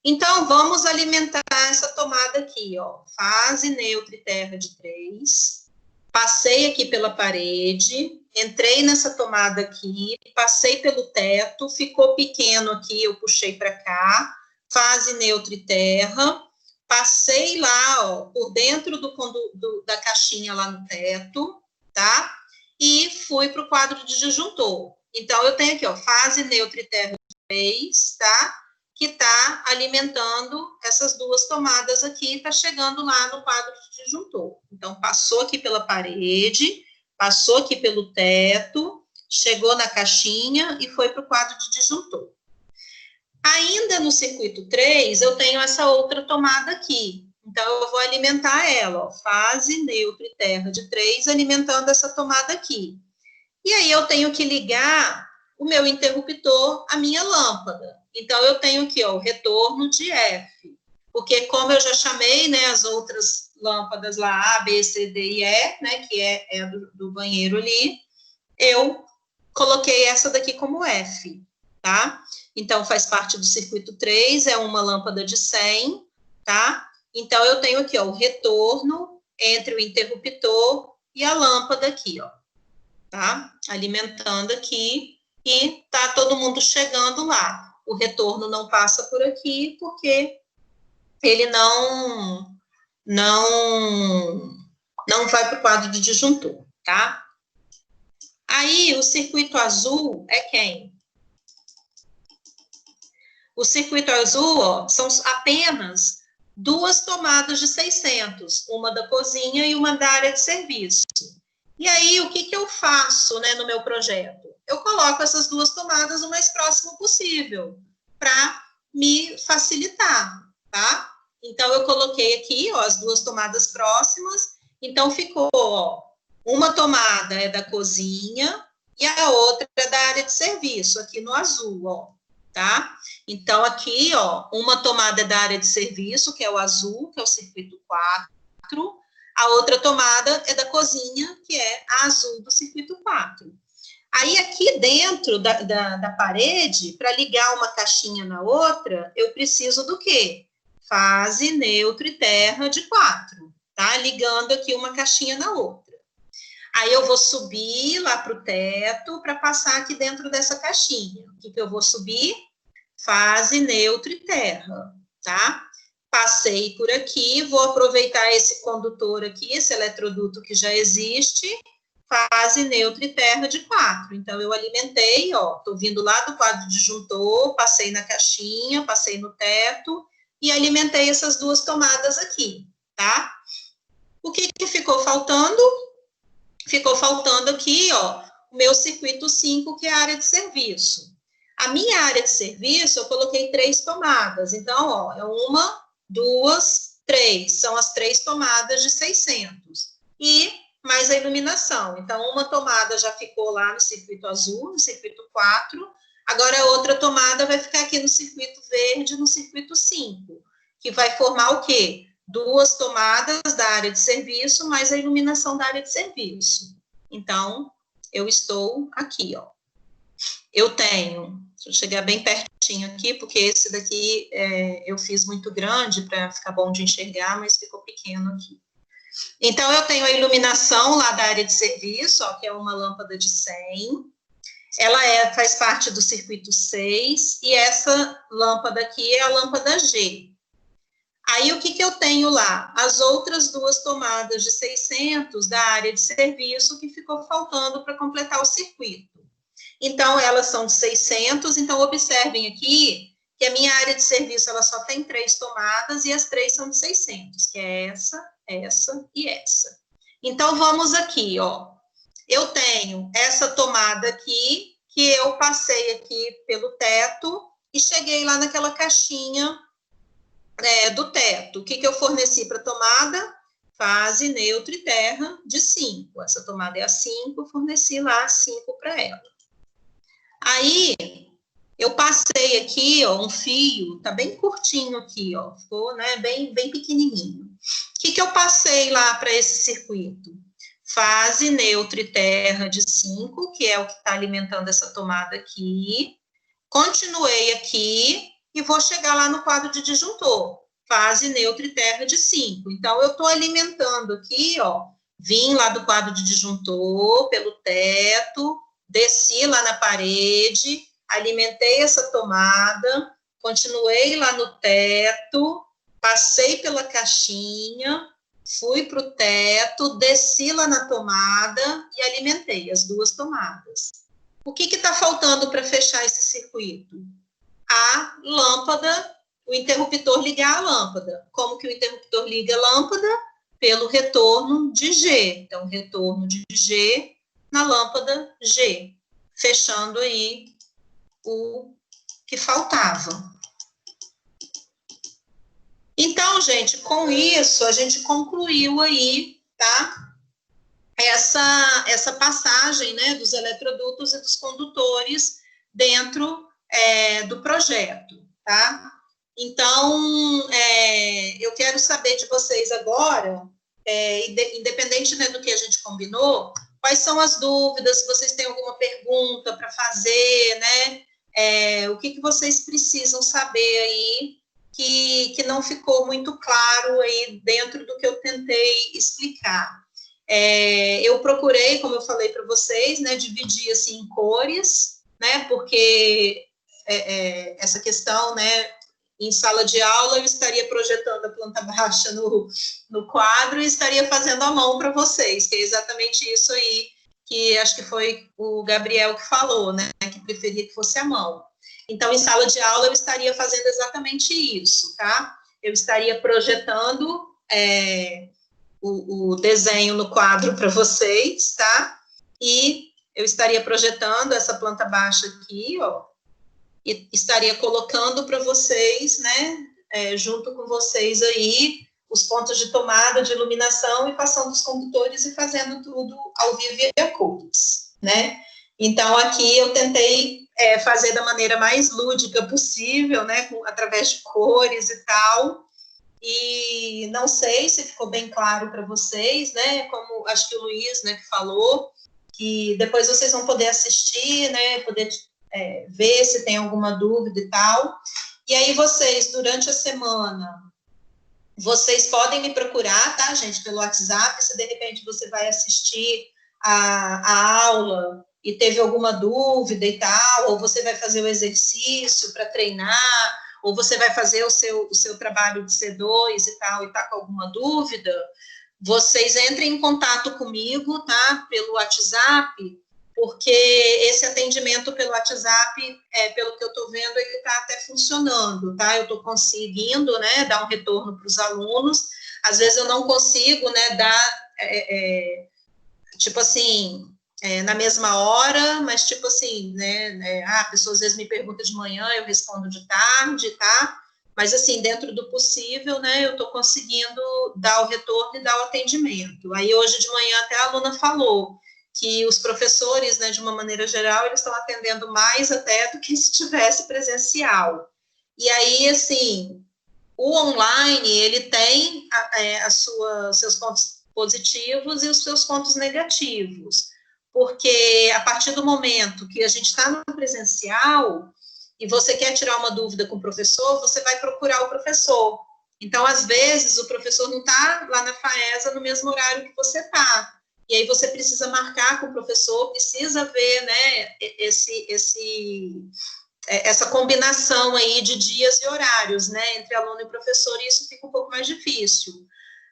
Então, vamos alimentar essa tomada aqui, ó. Fase, neutro e terra de 3. Passei aqui pela parede, entrei nessa tomada aqui, passei pelo teto, ficou pequeno aqui, eu puxei para cá. Fase, neutro e terra. Passei lá, ó, por dentro da caixinha lá no teto, tá? E fui para o quadro de disjuntor. Então, eu tenho aqui, ó, fase, neutro e terra 3, tá? Que está alimentando essas 2 tomadas aqui, está chegando lá no quadro de disjuntor. Então, passou aqui pela parede, passou aqui pelo teto, chegou na caixinha e foi para o quadro de disjuntor. Ainda no circuito 3, eu tenho essa outra tomada aqui. Então, eu vou alimentar ela, ó, fase, neutro e terra de 3, alimentando essa tomada aqui. E aí, eu tenho que ligar o meu interruptor à minha lâmpada. Então, eu tenho aqui, ó, o retorno de F. Porque, como eu já chamei, né, as outras lâmpadas lá, A, B, C, D e E, né, que é do banheiro ali, eu coloquei essa daqui como F, tá? Então, faz parte do circuito 3, é uma lâmpada de 100, tá? Então, eu tenho aqui, ó, o retorno entre o interruptor e a lâmpada aqui, ó, tá? Alimentando aqui e tá todo mundo chegando lá. O retorno não passa por aqui porque ele não vai para o quadro de disjuntor, tá? Aí, o circuito azul é quem? O circuito azul, ó, são apenas 2 tomadas de 600, uma da cozinha e uma da área de serviço. E aí, o que eu faço, né, no meu projeto? Eu coloco essas 2 tomadas o mais próximo possível, para me facilitar, tá? Então, eu coloquei aqui, ó, as 2 tomadas próximas, então ficou, ó, uma tomada é da cozinha e a outra é da área de serviço, aqui no azul, ó, tá? Então, aqui, ó, uma tomada é da área de serviço, que é o azul, que é o circuito 4, a outra tomada é da cozinha, que é a azul do circuito 4. Aí, aqui dentro da parede, para ligar uma caixinha na outra, eu preciso do quê? Fase, neutro e terra de 4, tá? Ligando aqui uma caixinha na outra. Aí, eu vou subir lá para o teto para passar aqui dentro dessa caixinha. O que eu vou subir? Fase, neutro e terra, tá? Passei por aqui, vou aproveitar esse condutor aqui, esse eletroduto que já existe, fase, neutro e terra de 4. Então, eu alimentei, ó, tô vindo lá do quadro disjuntor, passei na caixinha, passei no teto e alimentei essas 2 tomadas aqui, tá? O que ficou faltando? Ficou faltando aqui, ó, o meu circuito 5, que é a área de serviço. A minha área de serviço, eu coloquei 3 tomadas. Então, ó, é 1, 2, 3. São as 3 tomadas de 600. E mais a iluminação. Então, uma tomada já ficou lá no circuito azul, no circuito 4. Agora, a outra tomada vai ficar aqui no circuito verde, no circuito 5. Que vai formar o quê? 2 tomadas da área de serviço, mais a iluminação da área de serviço. Então, eu estou aqui, ó. Eu tenho, deixa eu chegar bem pertinho aqui, porque esse daqui eu fiz muito grande para ficar bom de enxergar, mas ficou pequeno aqui. Então, eu tenho a iluminação lá da área de serviço, ó, que é uma lâmpada de 100. Ela faz parte do circuito 6, e essa lâmpada aqui é a lâmpada G. Aí, o que eu tenho lá? As outras duas tomadas de 600 da área de serviço que ficou faltando para completar o circuito. Então, elas são de 600, então observem aqui que a minha área de serviço ela só tem 3 tomadas e as 3 são de 600, que é essa e essa. Então, vamos aqui, ó. Eu tenho essa tomada aqui, que eu passei aqui pelo teto e cheguei lá naquela caixinha do teto. O que eu forneci para a tomada? Fase, neutro e terra de 5. Essa tomada é a 5, forneci lá 5 para ela. Aí, eu passei aqui, ó, um fio, tá bem curtinho aqui, ó, ficou, né, bem pequenininho. O que eu passei lá para esse circuito? Fase, neutro e terra de 5, que é o que está alimentando essa tomada aqui. Continuei aqui e vou chegar lá no quadro de disjuntor. Fase, neutro e terra de 5. Então, eu estou alimentando aqui, ó, vim lá do quadro de disjuntor, pelo teto, desci lá na parede, alimentei essa tomada, continuei lá no teto, passei pela caixinha, fui para o teto, desci lá na tomada e alimentei as duas tomadas. O que está faltando para fechar esse circuito? A lâmpada, o interruptor ligar a lâmpada. Como que o interruptor liga a lâmpada? Pelo retorno de G. Então, retorno de G na lâmpada G, fechando aí o que faltava. Então, gente, com isso, a gente concluiu aí, tá? Essa passagem, né, dos eletrodutos e dos condutores dentro do projeto, tá? Então, eu quero saber de vocês agora, independente, né, do que a gente combinou, quais são as dúvidas, se vocês têm alguma pergunta para fazer, né? O que vocês precisam saber aí que não ficou muito claro aí dentro do que eu tentei explicar. Eu procurei, como eu falei para vocês, né, dividir assim em cores, né, porque essa questão, né, em sala de aula eu estaria projetando a planta baixa no quadro e estaria fazendo à mão para vocês, que é exatamente isso aí que acho que foi o Gabriel que falou, né, que preferia que fosse à mão. Então, em sala de aula eu estaria fazendo exatamente isso, tá? Eu estaria projetando o desenho no quadro para vocês, tá? E eu estaria projetando essa planta baixa aqui, ó, e estaria colocando para vocês, né, junto com vocês aí, os pontos de tomada, de iluminação, e passando os condutores e fazendo tudo ao vivo e a cores, né? Então, aqui eu tentei fazer da maneira mais lúdica possível, né, através de cores e tal, e não sei se ficou bem claro para vocês, né, como acho que o Luiz, né, que falou, que depois vocês vão poder assistir, né, poder ver se tem alguma dúvida e tal, e aí vocês, durante a semana, vocês podem me procurar, tá, gente, pelo WhatsApp, se de repente você vai assistir a aula e teve alguma dúvida e tal, ou você vai fazer o exercício para treinar, ou você vai fazer o seu trabalho de C2 e tal, e tá com alguma dúvida, vocês entrem em contato comigo, tá, pelo WhatsApp, porque esse atendimento pelo WhatsApp, pelo que eu estou vendo, ele está até funcionando, tá? Eu estou conseguindo, né, dar um retorno para os alunos. Às vezes eu não consigo, né, dar, tipo assim, na mesma hora, mas tipo assim, né, a pessoa às vezes me pergunta de manhã, eu respondo de tarde, tá? Mas assim, dentro do possível, né, eu estou conseguindo dar o retorno e dar o atendimento. Aí hoje de manhã até a aluna falou que os professores, né, de uma maneira geral, eles estão atendendo mais até do que se tivesse presencial. E aí, assim, o online, ele tem seus pontos positivos e os seus pontos negativos, porque a partir do momento que a gente está no presencial e você quer tirar uma dúvida com o professor, você vai procurar o professor. Então, às vezes, o professor não está lá na FAESA no mesmo horário que você está. e aí você precisa marcar com o professor, precisa ver, né, essa combinação aí de dias e horários, né, entre aluno e professor, e isso fica um pouco mais difícil.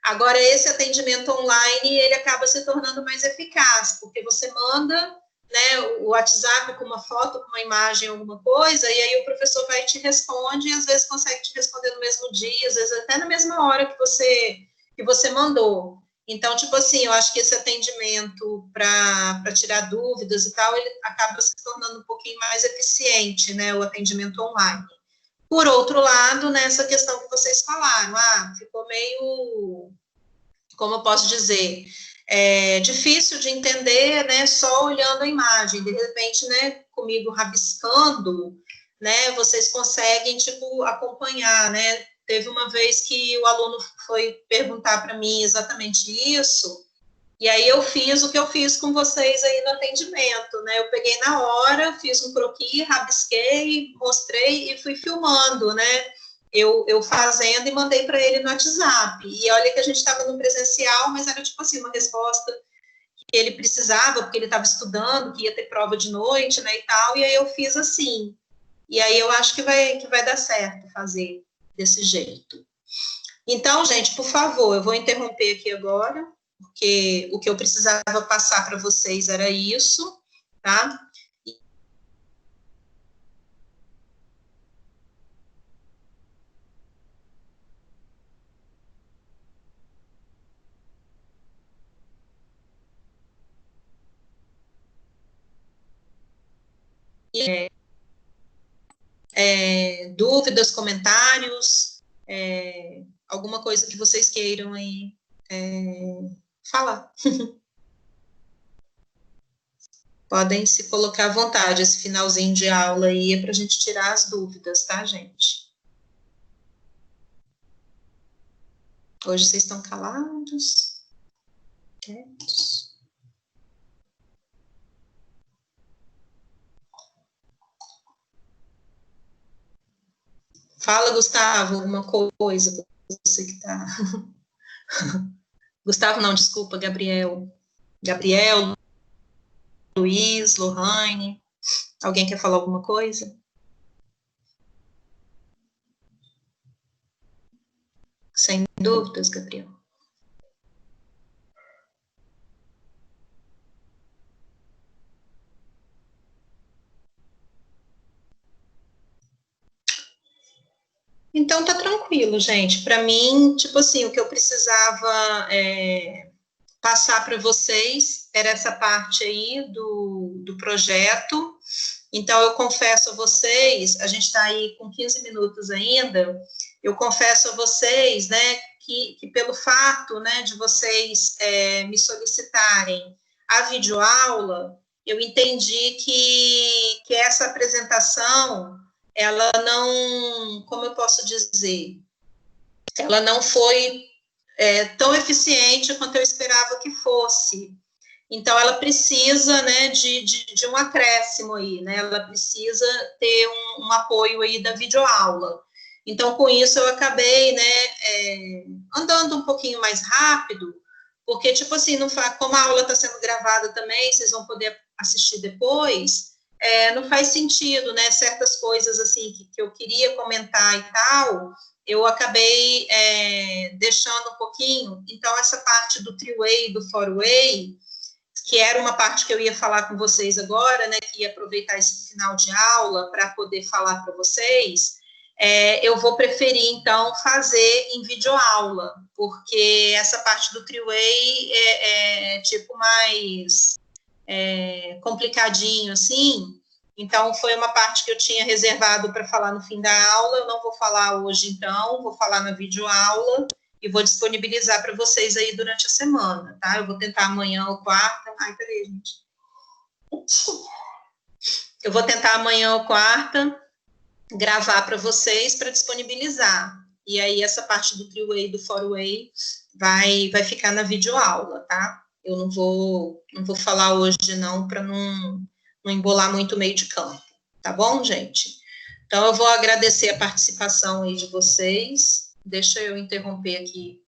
Agora, esse atendimento online, ele acaba se tornando mais eficaz, porque você manda, né, o WhatsApp com uma foto, com uma imagem, alguma coisa, e aí o professor vai e te responde, e às vezes consegue te responder no mesmo dia, às vezes até na mesma hora que você mandou. Então, tipo assim, eu acho que esse atendimento para tirar dúvidas e tal, ele acaba se tornando um pouquinho mais eficiente, né, o atendimento online. Por outro lado, nessa questão que vocês falaram, ficou meio, como eu posso dizer, difícil de entender, né, só olhando a imagem. De repente, né, comigo rabiscando, né, vocês conseguem, tipo, acompanhar, né. Teve uma vez que o aluno foi perguntar para mim exatamente isso, e aí eu fiz o que eu fiz com vocês aí no atendimento, né, eu peguei na hora, fiz um croquis, rabisquei, mostrei e fui filmando, né, eu fazendo e mandei para ele no WhatsApp, e olha que a gente estava no presencial, mas era tipo assim, uma resposta que ele precisava, porque ele estava estudando, que ia ter prova de noite, né, e tal, e aí eu fiz assim, e aí eu acho que vai dar certo fazer desse jeito. Então, gente, por favor, eu vou interromper aqui agora, porque o que eu precisava passar para vocês era isso, tá? Dúvidas, comentários, alguma coisa que vocês queiram aí falar. Podem se colocar à vontade, esse finalzinho de aula aí é para a gente tirar as dúvidas, tá, gente? Hoje vocês estão calados, quietos. Fala, Gustavo, alguma coisa, você que tá... Gustavo, não, desculpa, Gabriel, Luiz, Lohane, alguém quer falar alguma coisa? Sem dúvidas, Gabriel. Então, tá tranquilo, gente. Para mim, tipo assim, o que eu precisava passar para vocês era essa parte aí do projeto. Então, eu confesso a vocês, a gente está aí com 15 minutos ainda, eu confesso a vocês, né, que pelo fato, né, de vocês me solicitarem a videoaula, eu entendi que essa apresentação, ela não, como eu posso dizer, ela não foi tão eficiente quanto eu esperava que fosse. Então, ela precisa, né, de um acréscimo aí, né, ela precisa ter um apoio aí da videoaula. Então, com isso, eu acabei, né, andando um pouquinho mais rápido, porque, tipo assim, não como a aula está sendo gravada também, vocês vão poder assistir depois, não faz sentido, né, certas coisas, assim, que eu queria comentar e tal, eu acabei deixando um pouquinho. Então, essa parte do three-way e do four-way, que era uma parte que eu ia falar com vocês agora, né, que ia aproveitar esse final de aula para poder falar para vocês, eu vou preferir, então, fazer em videoaula, porque essa parte do three-way tipo, mais complicadinho, assim. Então, foi uma parte que eu tinha reservado para falar no fim da aula, eu não vou falar hoje, então, vou falar na videoaula, e vou disponibilizar para vocês aí durante a semana, tá? Eu vou tentar amanhã ou quarta. Ai, peraí, gente. Eu vou tentar amanhã ou quarta gravar para vocês para disponibilizar. E aí, essa parte do three-way e do four-way vai ficar na videoaula, tá? Eu não vou falar hoje, não, para não embolar muito o meio de campo. Tá bom, gente? Então, eu vou agradecer a participação aí de vocês. Deixa eu interromper aqui